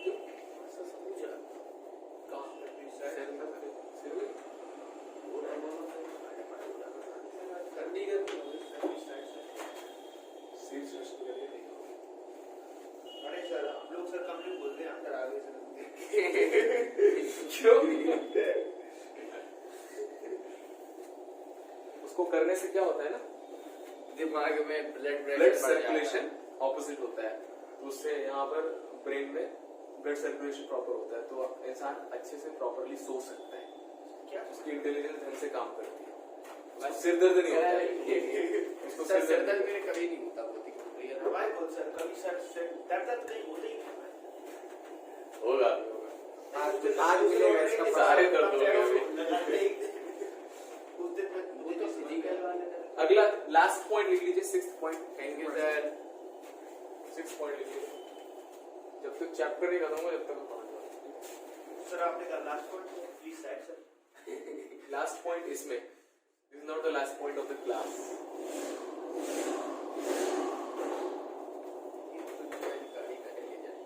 क्यों? सर पूछा कहाँ? सिर में सिर में? वो रहने कर दी गई सिर सृष्टि करके नहीं होगी। अरे सर हम लोग सर कम नहीं बोलते हैं अंदर आगे सर क्यों? उसको करने से क्या होता है ना, दिमाग में ब्लड ब्लड सर्कुलेशन ऑपोजिट होता है, तो उससे यहाँ पर ब्रेन में ब्लड सर्कुलेशन प्रॉपर होता है, तो इंसान अच्छे से प्रॉपरली सो सकता है, क्या उसकी इंटेलिजेंस ढंग से काम करती है, उसको सिर दर्द नहीं होता है, उसको सर सिर सिर दर्द दर्द मेरे कभी नहीं होता, बहुत ही क्लियर हमारे बोल सर कभी सर दर्द कहीं होते ही नहीं होगा। आज मिलेगा इसका सारे दर्द होंगे। उस दिन में वो तो फिजिकल वाले दर्द। अगला लास्ट पॉइंट लिख लीजिए, 6th point. Thank you sir. 6 point लिखिए, जब तक चैप्टर नहीं खत्म हो जब तक पढ़ना। सर आपने कहा last point please side sir last point इसमें, this is not the last point of the class. गाड़ी कहीं ले जाए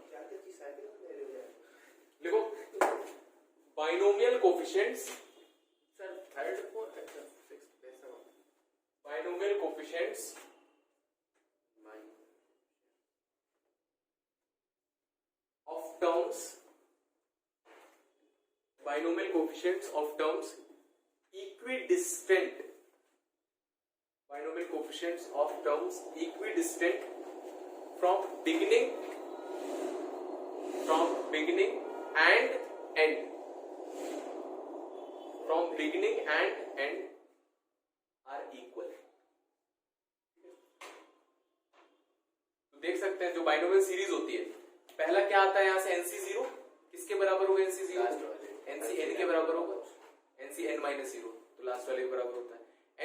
क्या क्या चीज साइकिल में ले रहे हो लिखो binomial coefficients, sir third fourth अच्छा सिक्स ऐसा binomial coefficients of terms, binomial coefficients of terms equidistant, binomial coefficients of terms equidistant from beginning and end, from beginning and end are equal। तो देख सकते हैं जो बाइनोमियल सीरीज होती है, पहला क्या आता है यहाँ से NC0 किसके बराबर होगा, NC0 NCN के बराबर होगा, NCN माइनस 0 तो लास्ट वाले के बराबर होता है।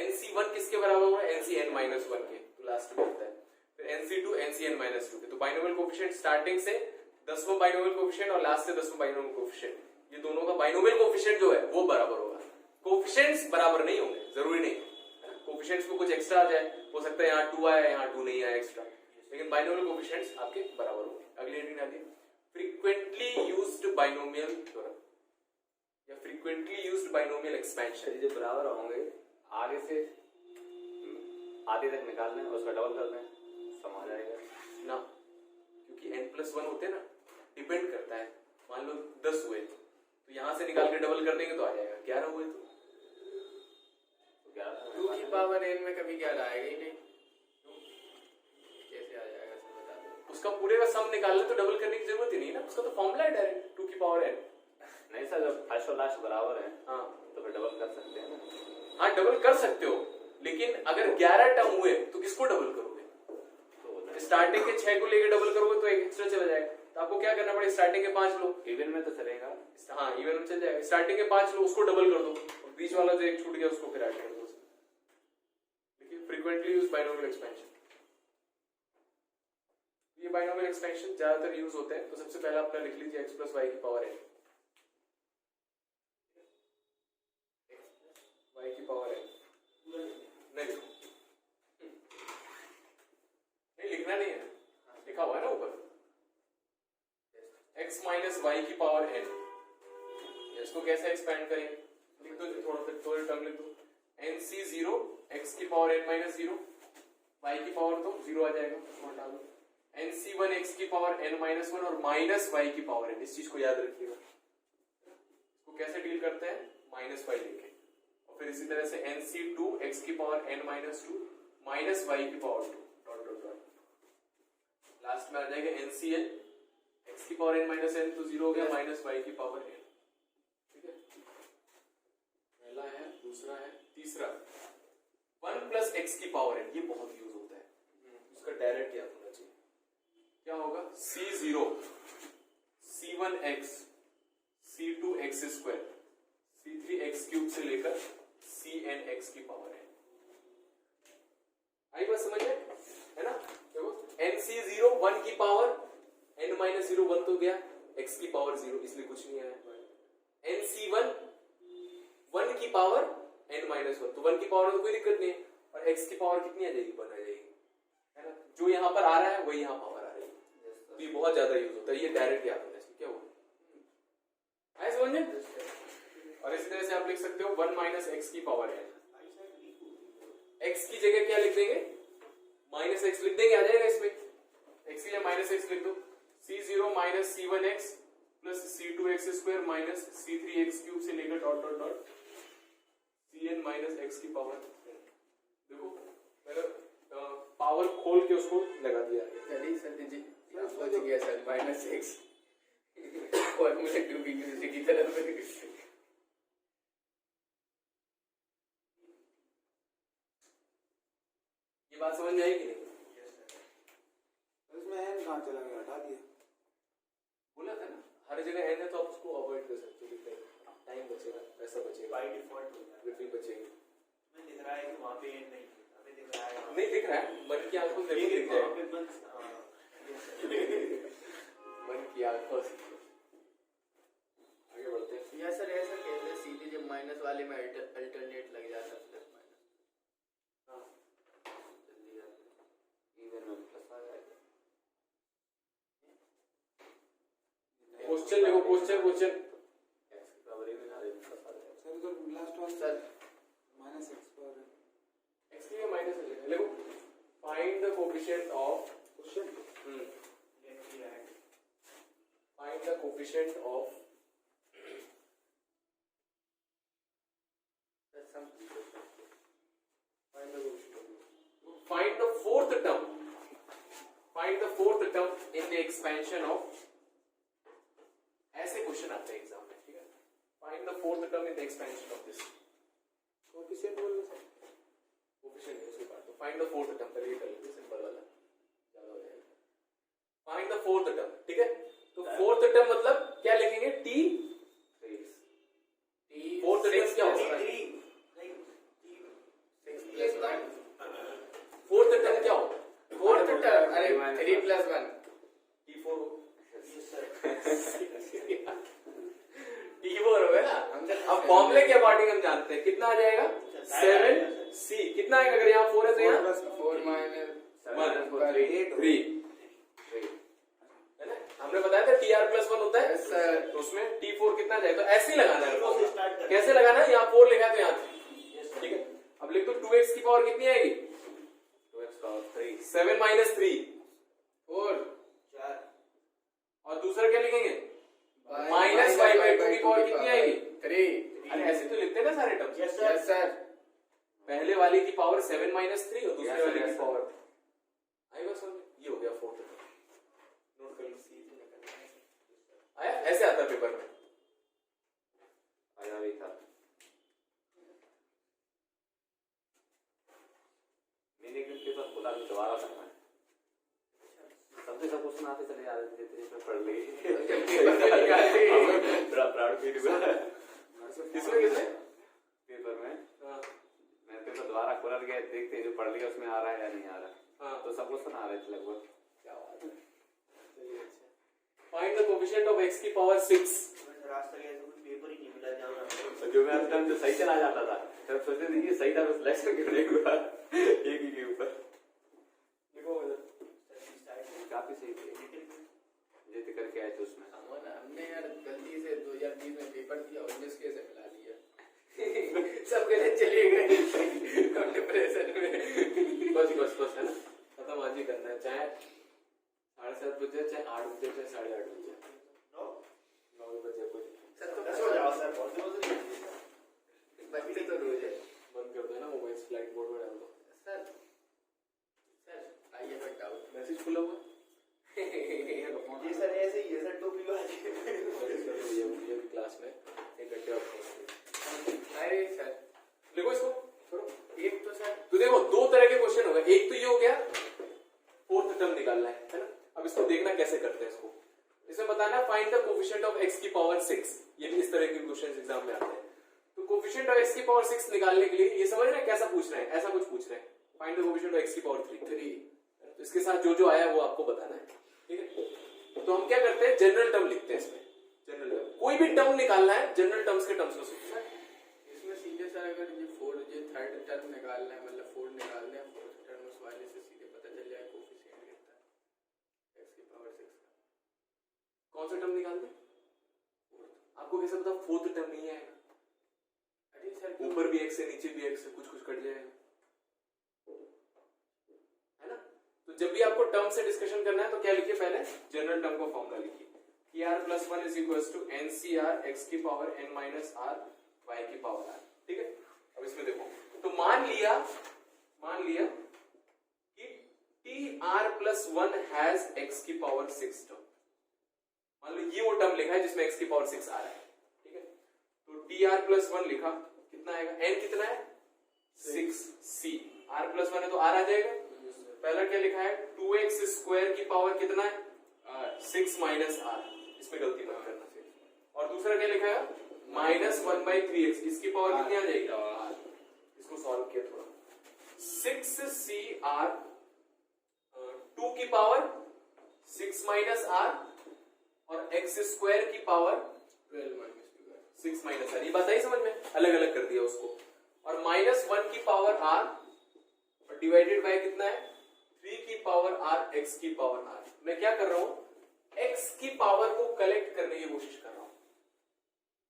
NC1 किसके बराबर होगा, NCN माइनस 1 के तो लास्ट में होता है। फिर NC2 NCN माइनस 2 के। तो बाइनोमियल कोफिशिएंट स्टार्टिंग से 10वां बाइनोमियल कोफिशिएंट और लास्ट से 10वां बाइनोमियल कोफिशिएंट, ये दोनों का बाइनोमियल कोफिशिएंट जो है वो बराबर होगा। कोफिशिएंट्स बराबर नहीं होंगे, जरूरी नहीं, कोफिशिएंट्स में कुछ एक्स्ट्रा आ जाए, हो सकता है यहाँ 2 आया यहाँ 2 नहीं आया एक्स्ट्रा, लेकिन बाइनोमियल कोफिशिएंट्स आपके बराबर होंगे। अगली हेडिंग आती है फ्रीक्वेंटली यूज्ड बाइनोमियल थ्योरम या फ्रीक्वेंटली यूज्ड बाइनोमियल एक्सपेंशन। जो बराबर होंगे आगे से आधे तक निकाल लें और उसका डबल कर दें, सम आ जाएगा ना, क्योंकि n+1 होते हैं ना, डिपेंड करता है। मान लो 10 हुए तो यहाँ से निकाल के डबल कर देंगे तो आ जाएगा। 11 हुए तो 2 की पावर n में कभी 11 आएगा ही नहीं, कैसे आ जाएगा सर बता दो। उसका पूरे का सम निकाल ले तो डबल करने की जरूरत ही नहीं ना, उसका तो फॉर्मूला है डायरेक्ट 2 की पावर n। नहीं सर, जब फर्स्ट और लास्ट बराबर है हाँ तो फिर डबल कर सकते हैं ना। हाँ डबल कर सकते हो, लेकिन अगर 11 टर्म हुए तो किसको डबल करोगे? तो स्टार्टिंग के 6 को लेके डबल करोगे तो एक एक्स्ट्रा चला जाएगा, तो आपको क्या करना पड़ेगा, स्टार्टिंग के 5 लो, इवन में तो चलेगा। हाँ इवन में चल जाएगा, स्टार्टिंग के 5 लो उसको डबल कर दो और बीच वाला जो एक छूट गया उसको फिर ऐड कर दो। देखिए फ्रीक्वेंटली यूज्ड बाइनोमियल एक्सपेंशन, ये बाइनोमियल एक्सपेंशन ज्यादातर यूज होते हैं। तो सबसे पहला अपना लिख लीजिए x + y की पावर n, y की पावर n नहीं लिखना नहीं है, लिखा हुआ है ना ऊपर x - y की पावर n। इसको कैसे एक्सपेंड करेंगे, लिख दो थोड़ा टर्म लिख दो, NC0 x की पावर n - 0, y की पावर तो 0 आ जाएगा, हटा दो, NC1 x की पावर n - 1 और माइनस y की पावर n। इस चीज को याद रखिएगा, इसको कैसे डील करते हैं, -y लेके, और फिर इसी तरह से NC2 x की पावर n - 2 माइनस y की power 2 dot dot dot, last में आ जाएगा NCn x की पावर n - n तो 0 हो गया, माइनस y की पावर n। ठीक है, पहला है, दूसरा है, तीसरा 1 + x की पावर n, ये बहुत यूज होता है, उसका डायरेक्ट याद होना चाहिए। क्या होगा, C0 C1x C2x², C3x³ से लेकर CnX की पावर n। आई बात समझ में, है ना? देखो NC0 1 की पावर n - 0 1 तो गया, x की पावर 0 इसलिए कुछ नहीं आया। NC1 1 की पावर n माइनस वन, तो 1 की पावर में तो कोई दिक्कत नहीं है, और x की पावर कितनी आ जाएगी, 1 आ जाएगी, है ना। जो यहाँ पर आ रहा है वही यहाँ पावर आ रही है, तो ये बहुत ज्यादा यूज होता है, ये डायरेक्ट याद होना चाहिए। क्या हुआ, आए समझ में? और इसी तरह से आप लिख सकते हो 1 माइनस एक्स की पावर n, x की जगह क्या लिख देंगे, माइनस एक्स लिख देंगे, आ जाएगा इसमें, x की जगह माइनस एक्स लिख दो, c0 minus c1x plus c2x square minus c3x cube से लेकर dot dot dot cn minus x की पावर। देखो मैंने पावर खोल के उसको लगा दिया है। चलिए सर जी बच गया सर, माइनस एक्स फॉर्मूला 2 की तरफ। ये बात समझ में आई कि नहीं? इसमें n कहाँ चला गया, हटा दिया। बोला था ना हर जगह n है तो आप उसको अवॉइड कर सकते हो, टाइम बचेगा, पैसा बचेगा, बाय डिफॉल्ट हो जाता रिफिल बचेगी। है। मैं दिख रहा है कि वहाँ पे n नहीं है, हमें दिख रहा है नहीं दिख रहा है, मन की आंखों से देखो दिख वहाँ जाएगा, पे मन की आंखों से। आगे बढ़ते हैं। या सर ऐसा कहते हैं सीधे जब माइनस वाले में अल्टरनेट लग जाता है प्लस माइनस। हाँ जल्दी यार, इवन में प्लस आ जाएगा। क्वेश्चन देखो, क्वेश्चन एक्स की पावर इवन आ रही है, प्लस आ जाएगा। सर तो last one sir minus x power x की माइनस हो जाएगा। देखो find the coefficient of question find the coefficient of find the fourth term in the expansion of, ऐसे क्वेश्चन आते हैं एग्जाम में, ठीक है। find the fourth term in the expansion of this, coefficient बोल रहे सर, कोएफिशिएंट है उसके बाद, तो find the fourth term, पहले ये कर लेते हैं सिंपल वाला, ज्यादा हो जाएगा। find the fourth term, ठीक है। तो फोर्थ टर्म मतलब क्या लिखेंगे, t फोर्थ टर्म क्या होगा, फोर्थ टर्म क्या होगा, फोर्थ टर्म, अरे 3 + 1 t4 t4 हो गया ना। अब फॉर्मूले के अकॉर्डिंग हम जानते हैं कितना आ जाएगा, 7c, कितना आएगा अगर यहाँ 4 है तो यहाँ 4 माइनस 3 है ना। हमने बताया था tr+1 होता है, सर तो उसमें t4 कितना जाएगा, तो ऐसे ही लगाना है। कैसे लगाना है, यहाँ 4 लिखा है तो यहाँ 3, ठीक है। अब लिख दो 2x की पावर कितनी आएगी, 2x पावर 3, 7 माइनस 3 4 और दूसरा क्या लिखेंगे, माइनस 5/2 की पावर कितनी आएगी, 3। अरे ऐसे तो लिखते हैं ना सारे टर्म्स। यस यस सर, पहले वाले की पावर 7 माइनस 3 और दूसरे Yes, वाले yes, की sir. पावर, आएगा समझ, ये हो गया फोर्थ टर्म। नोट कर लो, आया ऐसे आता है पेपर में। आया भी था। मैंने एक दिन पेपर खोला, अभी दोबारा करना है, सबसे सब क्वेश्चन आते चले आ रहे थे, जितने पढ़ ली प्राउड फील हुआ किसमें पेपर में। हाँ मैं पेपर दोबारा खोला गया, देखते जो पढ़ लिया उसमें आ रहा है या नहीं आ रहा, हाँ, तो सब क्वेश्चन आ रहे थे लगभग। क्या बात है, चलिए अच्छा। Find the coefficient of x की पावर 6, रास्ता गया तो पेपर ही नहीं मिला जहाँ जो मैं टाइम जो सही चला जाता था, तब सोचते थे कि सही था, बस सिलेक्शन क्यों नहीं हुआ एक ही के ऊपर। देखो काफी सही थे, जित करके आए थे उसमें। हमने यार गलती से 2020 में पेपर दिया और 19 के से मिला लिया सब गलत चले गए हम डिप्रेशन में। बस है ना, खत्म आज ही करना है, चाहे 7:30 बजे, चाहे 8 बजे, चाहे 8:30 बजे, 9 बजे कोई सर तो हो जाओ सर, बहुत बच्चे तो रोज है बंद कर दो ना, मोबाइल फ्लाइट मोड में डाल दो। सर। सर आइए बट डाउट मैसेज खुला हुआ ये सर ऐसे ही है सर, टोपी वाली ये भी क्लास में एक घंटे और अरे सर देखो इसको छोड़ो। एक तो सर तो देखो दो तरह के क्वेश्चन हो गए, एक तो ये हो गया फोर्थ टर्म निकालना है ना। अब इसको देखना कैसे करते हैं, इसको इसमें बताना find the coefficient of x की पावर 6, ये भी इस तरह के क्वेश्चन एग्जाम में आते हैं। तो कोएफिशिएंट ऑफ x की पावर 6 निकालने के लिए ये समझ रहे हैं कैसा पूछ रहे हैं, ऐसा कुछ पूछ रहे हैं, find the coefficient of x की पावर 3। तो इसके साथ जो जो आया वो आपको बताना है, ठीक है। तो हम क्या करते हैं, जनरल टर्म लिखते हैं इसमें, जनरल टर्म कोई भी टर्म निकालना है, जनरल टर्म्स के टर्म्स में सोचना है। इसमें सीधे सर सर अगर ये फोर्थ ये थर्ड टर्म निकालना है मतलब फोर्थ निकालना है फोर्थ टर्म उस वाले से सीधे पता चल जाए कोफिशिएंट कितना है x की पावर 6 का। कौन सा टर्म निकालना है? आपको कैसे पता फोर्थ टर्म नहीं आएगा? अरे सर ऊपर भी x है नीचे भी x है, कुछ कुछ कट जाएगा, है ना? तो जब भी आपको टर्म से डिस्कशन करना है तो क्या लिखिए, पहले जनरल टर्म का फॉर्मूला लिखिए कि r + 1 = NCR x की पावर n - r y की पावर r। ठीक है, अब इसमें देखो, तो मान लिया कि tr + 1 हैज x की पावर 6 टर्म। मान लो ये वो टर्म लिखा है जिसमें x की पावर 6 आ रहा है। ठीक है, तो tr + 1 लिखा, कितना आएगा, n कितना है 6c, r + 1 है तो r आ जाएगा। पहला क्या लिखा है, 2x² की पावर कितना है 6 - r, इसमें गलती मत करना। और दूसरा क्या लिखा है -1/3x, इसकी पावर कितनी आ जाएगी r। इसको सॉल्व किया थोड़ा, 6cr 2 की पावर 6 - r और x² की पावर 12 - 6 - r। ये बात आई समझ में, अलग अलग कर दिया उसको। और -1 की पावर r और डिवाइडेड बाय कितना है 3 की पावर r x की पावर r। मैं क्या कर रहा हूं, x की पावर को कलेक्ट करने की कोशिश कर रहा हूं।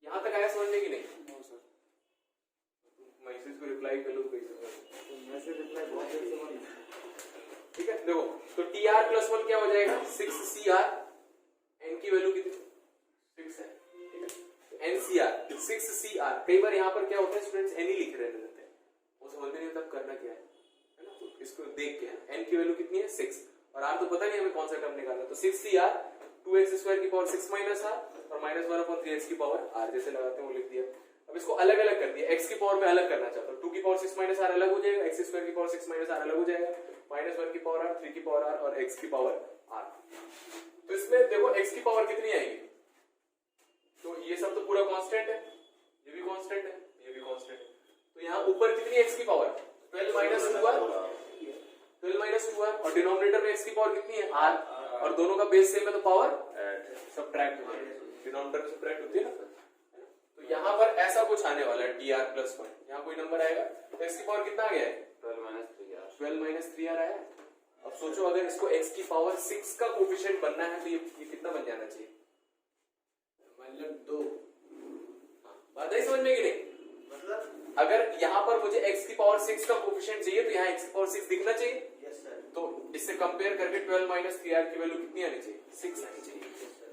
यहां तक आया समझ में कि नहीं? नो सर, मैसेज को रिप्लाई कर लो कैसे? तो मैसेज रिप्लाई बहुत देर से बंद है। ठीक है, देखो तो tr + 1 क्या हो जाएगा 6cr, n की वैल्यू कितनी 6 है। ठीक है, तो ncr 6cr। कई बार यहां पर क्या होता है स्टूडेंट्स n ही लिख रहे रहते हैं, वो समझ में नहीं आता करना क्या है ना। तो इसको देख के n की वैल्यू कितनी है 6 और r तो पता नहीं हमें कौन सा टर्म निकालना है। तो 6cr 2x² की पावर 6 - r और -1/3x की पावर r, जैसे लगाते हैं वो लिख दिया। अब इसको अलग अलग कर दिया, x की पावर में अलग करना चाहता हूं, 2 की पावर 6 - r अलग हो जाएगा, x² की पावर 6 - r अलग हो जाएगा, -1 की पावर r, 3 की पावर r और x की पावर r। तो इसमें देखो x की पावर कितनी आएगी, तो ये सब तो पूरा कांस्टेंट है, ये भी कांस्टेंट है, ये भी कांस्टेंट है। तो यहाँ ऊपर कितनी x की पावर 12 - 2r, 12 - 2r और डिनोमिनेटर में x की पावर कितनी है r, और दोनों का बेस सेम है तो पावर सबट्रैक्ट हो जाएगी, डिनोमिनेटर सबट्रैक्ट होती है ना। तो यहाँ पर ऐसा कुछ आने वाला है tr + 1, यहाँ कोई नंबर आएगा तो x की पावर कितना आ गया है 12 - 3r आया है। अब सोचो अगर इसको x की पावर 6 का कोफिशिएंट बनना है तो ये कितना बन जाना चाहिए, मतलब 2। बात है समझ में कि नहीं? मतलब अगर यहाँ पर मुझे x की पावर 6 का कोफिशिएंट चाहिए तो यहाँ x की पावर 6 दिखना चाहिए। यस सर, तो इससे कंपेयर करके 12 - 3r की वैल्यू कितनी आनी चाहिए 6 आनी चाहिए।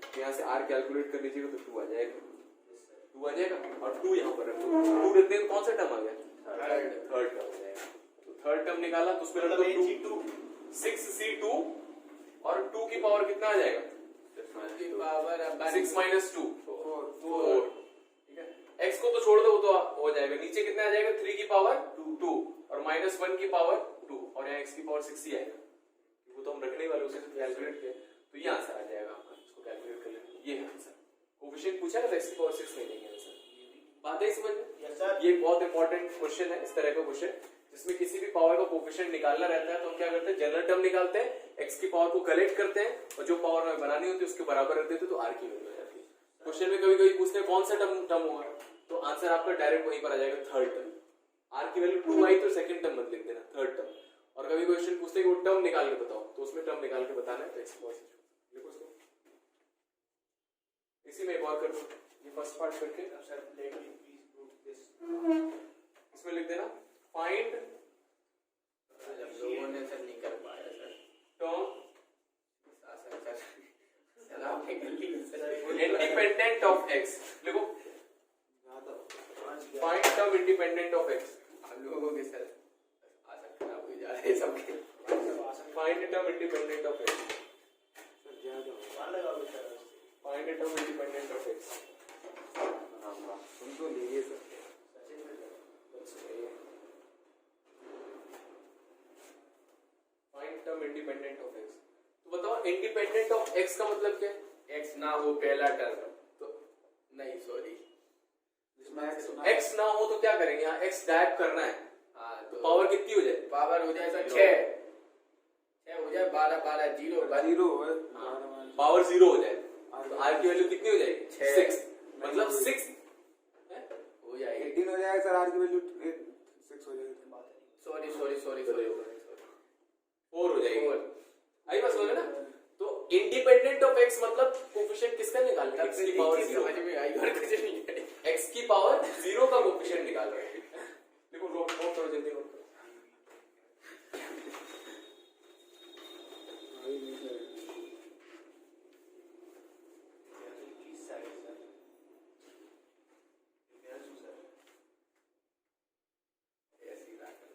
तो यहाँ से r कैलकुलेट कर लीजिएगा तो 2 आ जाएगा, 2 आ जाएगा और 2 यहाँ पर रखो, 2 रखते हैं कौन सा टर्म आ गया थर्ड टर्म आ जाएगा। तो थर्ड टर्म निकाला तो उसमें रख दो 2, 6c2 और 2 की पावर कितना आ जाएगा की पावर 6 - 2 4। ठीक है, x को तो छोड़ दो, वो तो हो जाएगा, नीचे कितना आ जाएगा 3 की पावर 2 और -1 की पावर 2 और यहाँ x की पावर 6 ही आएगा, वो तो हम रखने वाले उसे कैलकुलेट किया। तो ये आंसर आ जाएगा आपका, इसको कैलकुलेट कर लेना, ये है आंसर। कोफिशिएंट पूछा है तो x की पावर 6 नहीं देंगे आंसर। बात है समझ में? यस सर, ये बहुत इंपॉर्टेंट क्वेश्चन है, इस तरह का क्वेश्चन जिसमें किसी भी पावर का कोफिशिएंट निकालना रहता है तो हम क्या करते हैं जनरल टर्म निकालते हैं, x की पावर को कलेक्ट करते हैं और जो पावर हमें बनानी होती है उसके बराबर रख देते हैं तो r की वैल्यू आ जाती है। क्वेश्चन में कभी कभी पूछते हैं कौन सा टर्म होगा तो आंसर आपका डायरेक्ट वहीं पर आ जाएगा थर्ड टर्म। r की वैल्यू 2 आई तो सेकंड टर्म मत लिख देना, थर्ड टर्म। और कभी क्वेश्चन पूछते हैं कि वो टर्म निकाल के बताओ तो उसमें टर्म निकाल के बताना है तो x की पावर 6 लिखो इसको। इसी में एक और कर दो, ये फर्स्ट पार्ट करके sir let me please prove this. इसमें लिख देना फाइंड जब लोगों ने सर नहीं कर पाया सर टर्म सलाम के गलती इंडिपेंडेंट ऑफ x। लिखो find term independent of x। हम लोगों के सर आशा खराब हो जा रहे हैं सबके। Find term independent of x। लगाओ sir, find term independent of x। सुन तो लीजिए sir, find term independent of x। तो बताओ इंडिपेंडेंट ऑफ x का मतलब क्या है? x ना हो पहला टर्म तो नहीं सॉरी जिसमें x ना हो तो क्या करेंगे, यहाँ x डायरेक्ट करना है हाँ तो पावर कितनी हो जाए, पावर हो जाए सर 6 हो जाए 12 12 0 जीरो है, पावर 0 हो जाए तो r की वैल्यू कितनी हो जाएगी 6, मतलब 6 हो जाएगी 18 हो जाएगा सर, r की वैल्यू सॉरी 4 हो जाएगी। 4 आई बात समझ में ना? तो इंडिपेंडेंट ऑफ एक्स मतलब कोफिशिएंट किसका निकालना है? एक्स की पावर 0 समझ में आई और कुछ नहीं है। एक्स की पावर 0 का कोफिशिएंट निकाल रहे हैं। देखो नोट करो, जल्दी नोट करो। प्लीज सर मेरा सर ऐसी बात है।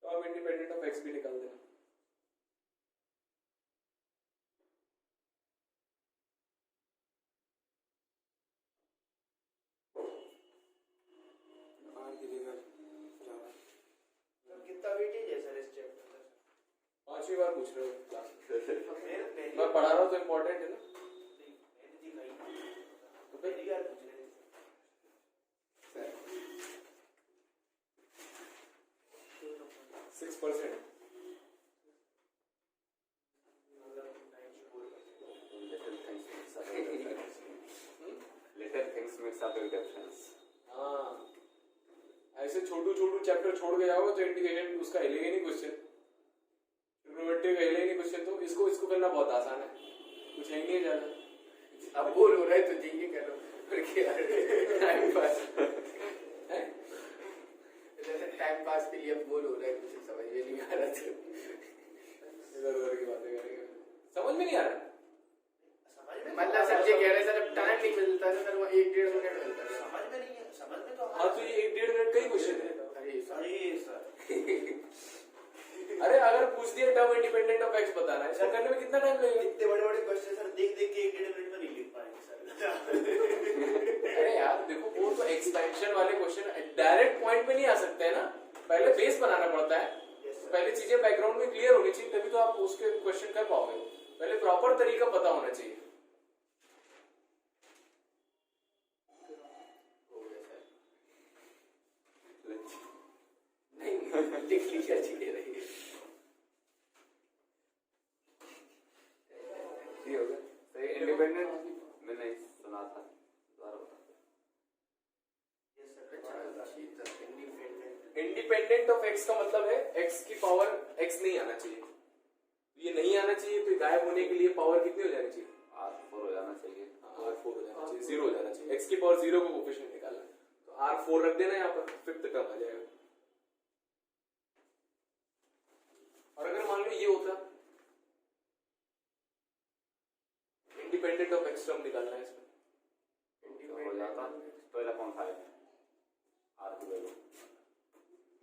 तो अब इंडिपेंडेंट ऑफ एक्स भी निकाल देना। आर की जगह 4 सर कितना वेटेज है सर इस चैप्टर का? 5वीं बार पूछ रहे हो क्लास में। मैंने मैं पढ़ा रहा हूँ तो इम्पोर्टेंट है ना। दिखाई तो पहली बार पूछ रहे थे 6%। Little things makes a big difference. हाँ, ऐसे छोटू छोटू चैप्टर छोड़ के जाओगे तो इंटीग्रेशन उसका हिलेगा नहीं क्वेश्चन, ट्रिग्नोमेट्री का हिलेगा नहीं क्वेश्चन। तो इसको करना बहुत आसान है, कुछ है ही नहीं ज्यादा। अब बोर हो रहा है तो जीके करो फिर क्या टाइम पास है? जैसे टाइम पास के लिए अब बोर हो रहा है, कुछ समझ में नहीं आ रहा तो इधर उधर की बातें करेंगे, समझ में नहीं आ रहा। समझ में मतलब सर ये कह रहे हैं सर अब टाइम नहीं मिलता है सर, वो 1-1.5 मिनट मिलता है। समझ में नहीं है, समझ में तो हाँ तो ये 1-1.5 मिनट का ही क्वेश्चन है। अरे सर अरे सर अरे अगर पूछ दिया टर्म इंडिपेंडेंट ऑफ एक्स बताना है, इसको करने में कितना टाइम लगेगा? इतने बड़े बड़े क्वेश्चन सर देख देख के 1-1.5 मिनट में नहीं लिख पाएंगे सर। अरे यार देखो वो तो एक्सपेंशन वाले क्वेश्चन डायरेक्ट पॉइंट पे नहीं आ सकते हैं ना, पहले बेस बनाना पड़ता है। तो पहले चीजें बैकग्राउंड में क्लियर होनी चाहिए, तभी तो आप उसके क्वेश्चन कर पाओगे। पहले प्रॉपर तरीका पता होना चाहिए। हो गया सर, नहीं लिख लिया चीजें रही ये हो गया सही। इंडिपेंडेंट मैंने सुना था, दोबारा बता। इंडिपेंडेंट ऑफ एक्स का मतलब है एक्स की पावर एक्स नहीं आना चाहिए। ये नहीं आना चाहिए तो गायब होने के लिए पावर कितनी हो जानी चाहिए? R4 हो जाना चाहिए। R4 हो जाना चाहिए, 0 हो जाना चाहिए। एक्स की पावर 0 को कोफिशिएंट निकालना है तो R4 रख देना यहाँ पर, फिफ्थ टर्म आ जाएगा। और अगर मान लो ये होता इंडिपेंडेंट ऑफ एक्स टर्म निकालना है इसमें, तो हो जाता 12.5 R की वैल्यू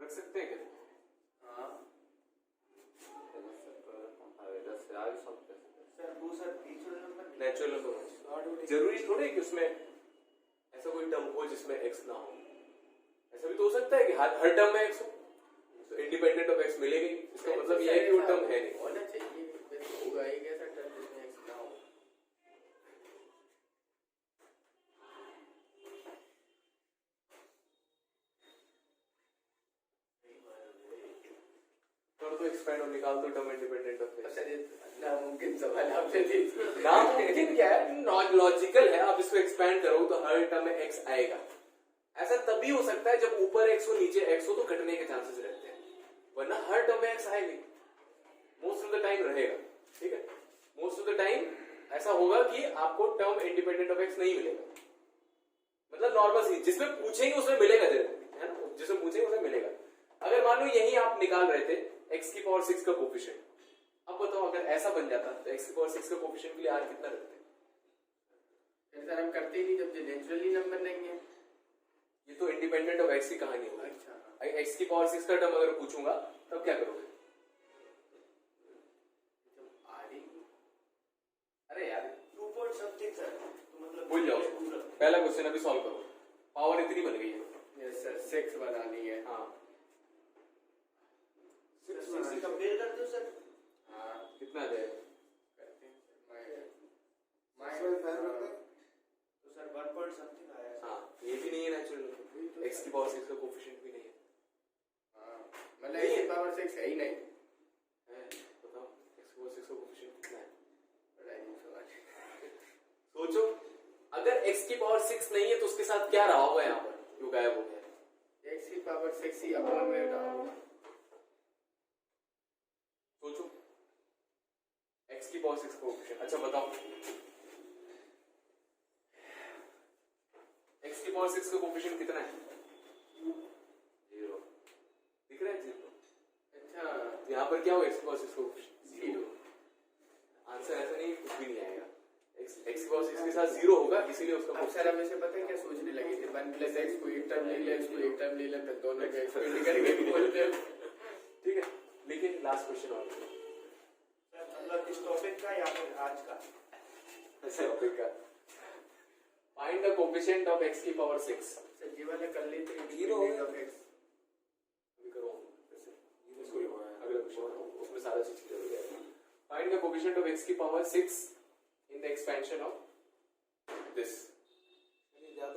रख सकते हैं क्या? हाँ इधर से आगे सब कर सकते हैं। सर वो sir natural number natural number जरूरी थोड़ी कि उसमें ऐसा कोई टर्म हो जिसमें एक्स ना हो। ऐसा भी तो हो सकता है कि हर टर्म में एक्स हो, तो इंडिपेंडेंट ऑफ एक्स मिलेगी। इसका मतलब ये है कि वो टर्म है नहीं। होना चाहिए, फिर होगा ही कैसा टर्म जिसमें एक्स ना हो। कर तो एक्सपेंड और निकाल दो term independent of x. Sir ये नामुमकिन सवाल आपने दे दिया। नामुमकिन क्या है, लॉजिकल है। आप इसको एक्सपैंड करो तो हर टर्म में एक्स आएगा। ऐसा तभी हो सकता है जब ऊपर एक्स हो नीचे एक्स हो तो घटने के चांसेस रहते हैं, वरना हर टर्म में एक्स आएगा। मोस्ट ऑफ द टाइम रहेगा, ठीक है। मोस्ट ऑफ द टाइम ऐसा होगा कि आपको टर्म इंडिपेंडेंट ऑफ एक्स नहीं मिलेगा। मतलब नॉर्मल सी जिसमें पूछेंगे उसमें मिलेगा, है ना, जिसमें पूछेंगे उसमें मिलेगा। अगर मान लो यही आप निकाल रहे थे एक्स की पावर 6 का कोफिशिएंट, अब बताओ अगर ऐसा बन जाता तो एक्स की पावर 6 का कोफिशिएंट के लिए आर कितना रखते? सर हम करते ही नहीं जब नेचुरली नंबर नहीं है। ये तो इंडिपेंडेंट ऑफ एक्स की कहानी होगी। अच्छा एक्स की पावर 6 का टर्म अगर पूछूंगा तब क्या करोगे? जब आ रही अरे यार 2 point something सर, तो मतलब भूल जाओ, पहला क्वेश्चन अभी सॉल्व करो। पावर इतनी बन गई है। यस सर 6 बनानी है। हाँ 6 से कंपेयर करते हो सर? हाँ की पावर 6 का कोफिशिएंट भी नहीं है। हाँ मतलब x की पावर 6 है ही नहीं। है, बताओ x की पावर 6 का कोफिशिएंट कितना है? बड़ा अजीब सवाल है। सोचो, अगर x की पावर 6 नहीं है तो उसके साथ क्या रहा होगा यहाँ पर, क्यों गायब हो गया? x की पावर 6 ही अपॉन में रहा होगा। सोचो x की पावर 6 का कोफिशिएंट। अच्छा बताओ x की पावर 6 का कोफिशिएंट कितना है? 0 दिख रहा है 0। अच्छा यहाँ पर क्या होगा x की पावर 6 का कोफिशिएंट? 0। आंसर ऐसा नहीं, कुछ भी नहीं आएगा। x की पावर 6 के साथ 0 होगा, इसीलिए उसका अब सर हमें से पता है क्या सोचने लगे थे 1 + x को एक टर्म ले ले, इसको एक टर्म ले ले, फिर दोनों के एक्सपेंड करके बोलते हैं। ठीक है, लेकिन लास्ट क्वेश्चन और सर मतलब इस टॉपिक का या फिर आज का? टॉपिक का find the coefficient of x की पावर 6। सर जी वाला कर लेते हैं 0 ऑफ x। अभी करो इसको ही अगला क्वेश्चन, उसमें सारा चीज क्लियर हो जाएगा। Find the coefficient of x की power 6 in the expansion of this.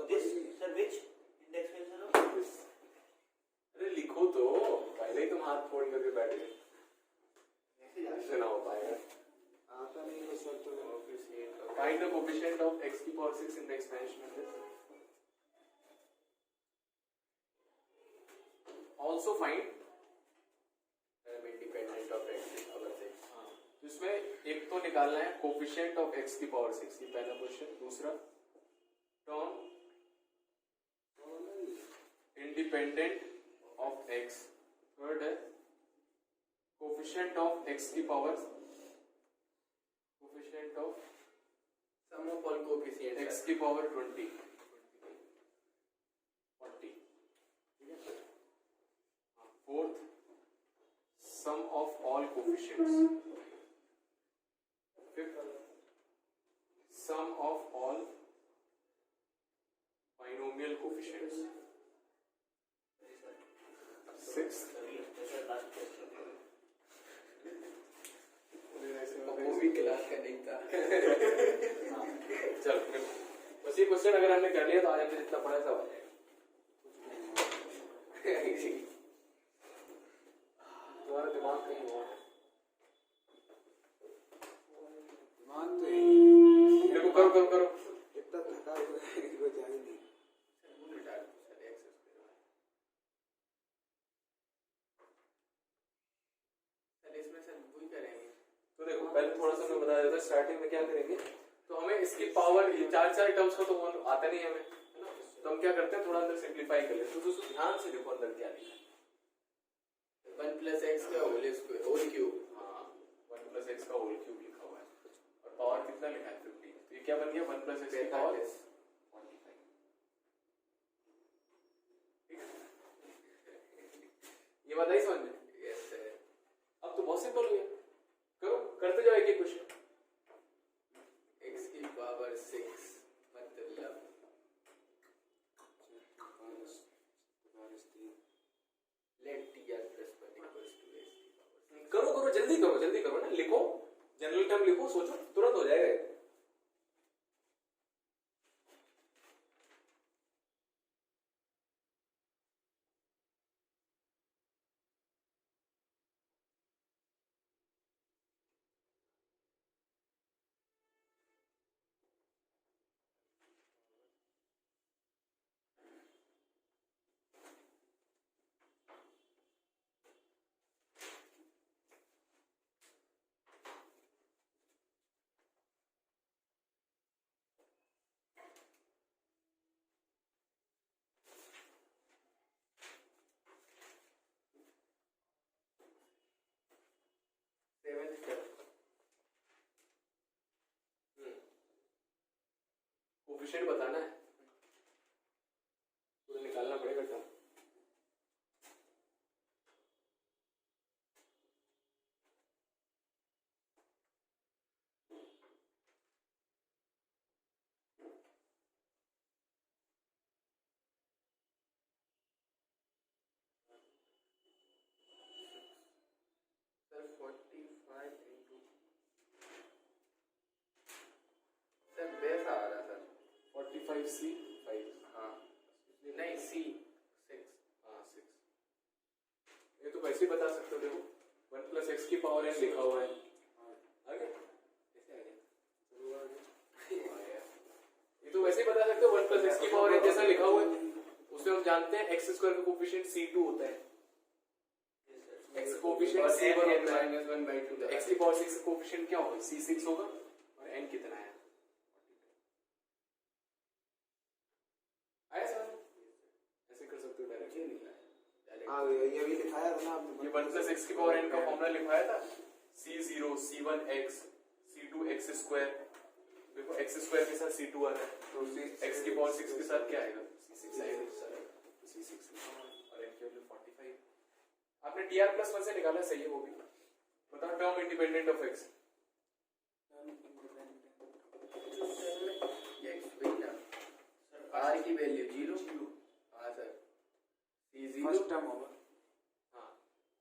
This sir which indexation of this अरे लिखो तो, पहले ही तुम हाथ फोड़ करके बैठ गए, ऐसे ना हो पाएगा। आता नहीं है सर तो Find the coefficient of x की power 6 in the expansion of this. Also find independent of x की पावर 6। तो इसमें एक तो निकालना है coefficient of x की power 6, ये पहला क्वेश्चन। दूसरा term independent of x। Third है coefficient of x की power coefficient of sum of all coefficients x की पावर 20 40। ठीक है। Fourth sum of all coefficients. Fifth sum of all binomial coefficients. Sixth वो भी क्लास का नहीं था। चल बस ये क्वेश्चन अगर हमने कर लिया तो आज हमने जितना पढ़ा था तुम्हारा दिमाग कहीं हुआ है। दिमाग तो यही देखो करो करो करो। इतना थका हुआ है कि वो जा ही नहीं। तो देखो पहले थोड़ा सा मैं बता देता, स्टार्टिंग में क्या करेंगे, तो हमें इसकी पावर ये चार टर्म्स का तो आता नहीं हमें, है ना? तो हम क्या करते हैं थोड़ा अंदर सिंप्लीफाई कर लेते हैं। तो दोस्तों ध्यान से देखो अंदर क्या लिखा है। 1 + x का होल स्क्वायर होल क्यूब। हाँ 1 + x का होल क्यूब लिखा हुआ है और पावर कितना लिखा है 15। तो ये क्या बन गया 1 + x की पावर 45। ठीक है, ये बात आई समझ में? Yes sir. अब तो बहुत सिंपल हो गया, करो करते जाओ एक एक क्वेश्चन। x की पावर 6 मतलब लेट t r + 1 = x की पावर। करो करो जल्दी करो ना, लिखो जनरल टर्म लिखो, सोचो तुरंत हो जाएगा। कोफिशिएंट बताना है, तो निकालना पड़ेगा term. Sir 45 into sir base आ रहा सर 45C 5। हाँ नहीं सी वैसे ही बता सकते हो, देखो 1 प्लस एक्स की पावर एन लिखा हुआ है, आगे कैसे आ गया? ये तो वैसे ही बता सकते हो 1 प्लस एक्स की पावर एन जैसा लिखा हुआ है, उससे हम जानते हैं एक्स स्क्वायर का कोफिशिएंट c2 होता है, एक्स का कोफिशिएंट c1 होता है, -1/2 एक्स की पावर 6 का कोफिशिएंट क्या होगा, c6 होगा, और n कितना है? आया समझ? ऐसे कर सकते हो डायरेक्ट। हाँ ये भी दिखाया था ना आपने। ये 1 प्लस एक्स की पावर n का फॉर्मूला लिखवाया था, c0 c1x c2 x square, देखो x स्क्वायर के साथ c2 आ रहा है, तो x की पावर 6 के साथ क्या आएगा, c6 आएगा, c6 और n की वैल्यू 45। आपने dr+1 से निकाला, सही है वो भी, बताओ term independent of x। r की वैल्यू 0, हाँ सर, c0 फर्स्ट टर्म होगा। हाँ,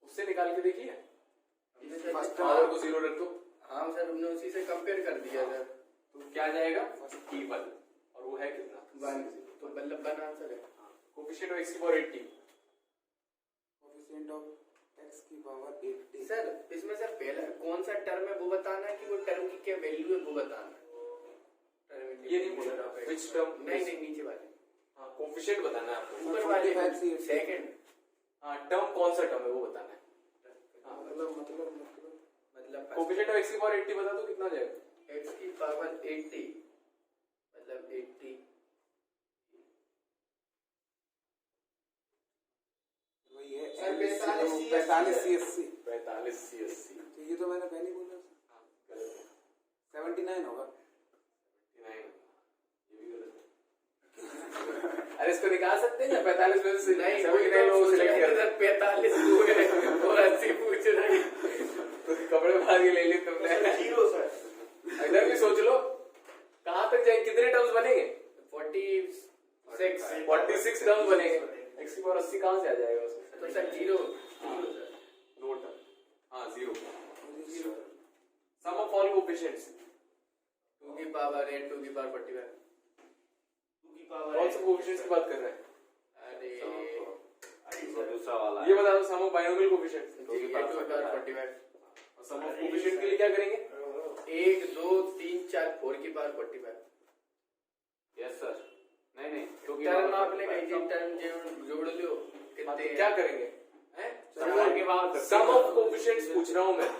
उससे निकाल के देखिए, फर्स्ट पावर को 0 रख दो, हाँ सर, हमने उसी से कंपेयर कर दिया सर, तो क्या जाएगा t1, और वो है कितना 1, तो मतलब 1 आंसर है। कोफिशिएंट ऑफ x की पावर 80, कोफिशिएंट ऑफ एक्स की पावर 80। सर इसमें सर पहला कौन सा टर्म है वो बताना है कि वो टर्म की क्या वैल्यू है वो बताना है। ये नहीं बोला था which term, नहीं नीचे वाले, हाँ कोफिशिएंट बताना है आपको, ऊपर वाले 45 से सेकंड, हाँ टर्म कौन सा टर्म है वो बताना है, हाँ मतलब कोफिशिएंट ऑफ x की पावर 80 बता दो कितना आ जाएगा, x की पावर 80 मतलब 80, वही है सर, 45 CSC। 45 CSC, तो ये तो मैंने पहले ही बोला था। हाँ गलत है, 79 होगा। 59, ये भी गलत है। अरे इसको निकाल सकते हैं क्या 45 में से, नहीं 79 लोग सिलेक्ट कर सर 45 हुए और 80 पूछ रहे हैं, तो कपड़े बाहर के ले ली तुमने, जीरो सर। इधर भी सोच लो कहां तक जाए, कितने टर्म्स बनेंगे, 46 टर्म्स बनेंगे, x की पावर 80 कहां से आ जाएगा उसमें, तो सर 0 नोट, हाँ 0, सम ऑफ ऑल कोफिशिएंट्स 2 की पावर n 2 की पावर 45, 2 की पावर कौन से कोफिशिएंट्स की बात कर रहे हैं, अरे वो दूसरा वाला ये बता दो सम ऑफ बाइनोमियल कोफिशिएंट्स, 2 की पावर 45, और सम ऑफ कोफिशिएंट के लिए क्या करेंगे, 1 2 3 4 4 की पावर 45, यस सर, नहीं टर्म आपने कहीं टर्म जोड़ लो कितने क्या करेंगे, हैं सम के बाद सम ऑफ कोफिशिएंट्स पूछ रहा हूं मैं,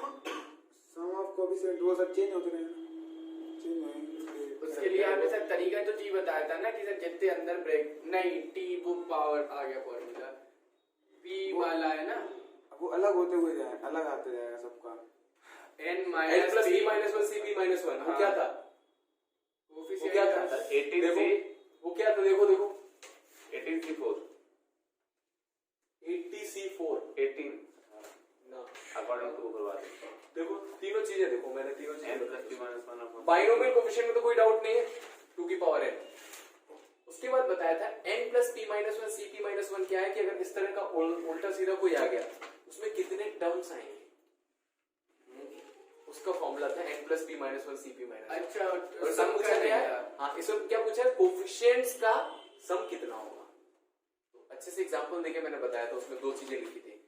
सम ऑफ कोफिशिएंट वो सब चेंज होते रहेंगे, चेंज होंगे। उसके लिए आपने सर तरीका तो जी बताया था ना कि सर जितने अंदर ब्रेक नहीं टी वो पावर आ गया फॉर्मूला p वाला है ना, अब वो अलग होते हुए जाए, अलग आते जाएगा सबका। n n minus plus p minus 1 cp minus 1 वो क्या था, वो क्या था, 18 देखो से वो क्या था, देखो 18 से 4 80c4 18 ना, अकॉर्डिंग टू ऊपर वाले देखो तीनों चीजें देखो, मैंने तीनों n चीजें plus p minus 1 upon binomial coefficient में तो कोई डाउट नहीं है, 2 की पावर n, उसके बाद बताया था n plus p minus 1 cp minus 1 क्या है कि अगर इस तरह का उल्टा सीधा कोई आ गया उसमें कितने टर्म्स आएंगे, उसका फॉर्मूला था n plus p minus 1 cp minus, अच्छा और सम पूछा क्या है, हाँ इसमें क्या पूछा है, कोफिशिएंट्स का सम कितना होगा, तो अच्छे से एग्जांपल देके मैंने बताया था, उसमें 2 चीजें लिखी थी,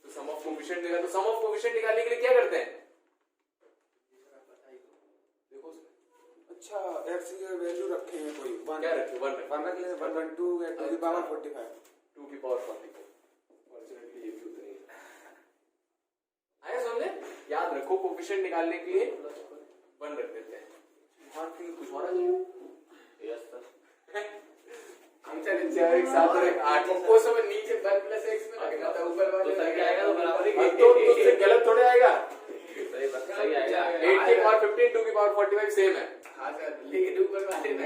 तो सम ऑफ कोफिशिएंट देखा, तो सम ऑफ कोफिशिएंट निकालने के लिए क्या करते हैं, देखो उसमें अच्छा एक्स की वैल्यू रखेंगे कोई 1 क्या रखे, 1 रखे, 1 रख ले, 1 1 2 या 2 की पावर 45। 2 की पावर 44, फॉर्चूनेटली ये भी उतनी है, आया समझे, याद रखो कोफिशिएंट निकालने के लिए 1 रख देते हैं, और फिर कुछ और आ जाएगा, यस सर, हम चले चार एक साथ और एक 8 को सब नीचे 1 प्लस x में रखना था, ऊपर वाले तो सही आएगा तो बराबर ही तो उससे गलत थोड़े आएगा, सही आएगा 8 की पावर 15 2 की पावर 45 सेम है, हाँ सर, लेकिन ऊपर वाले ना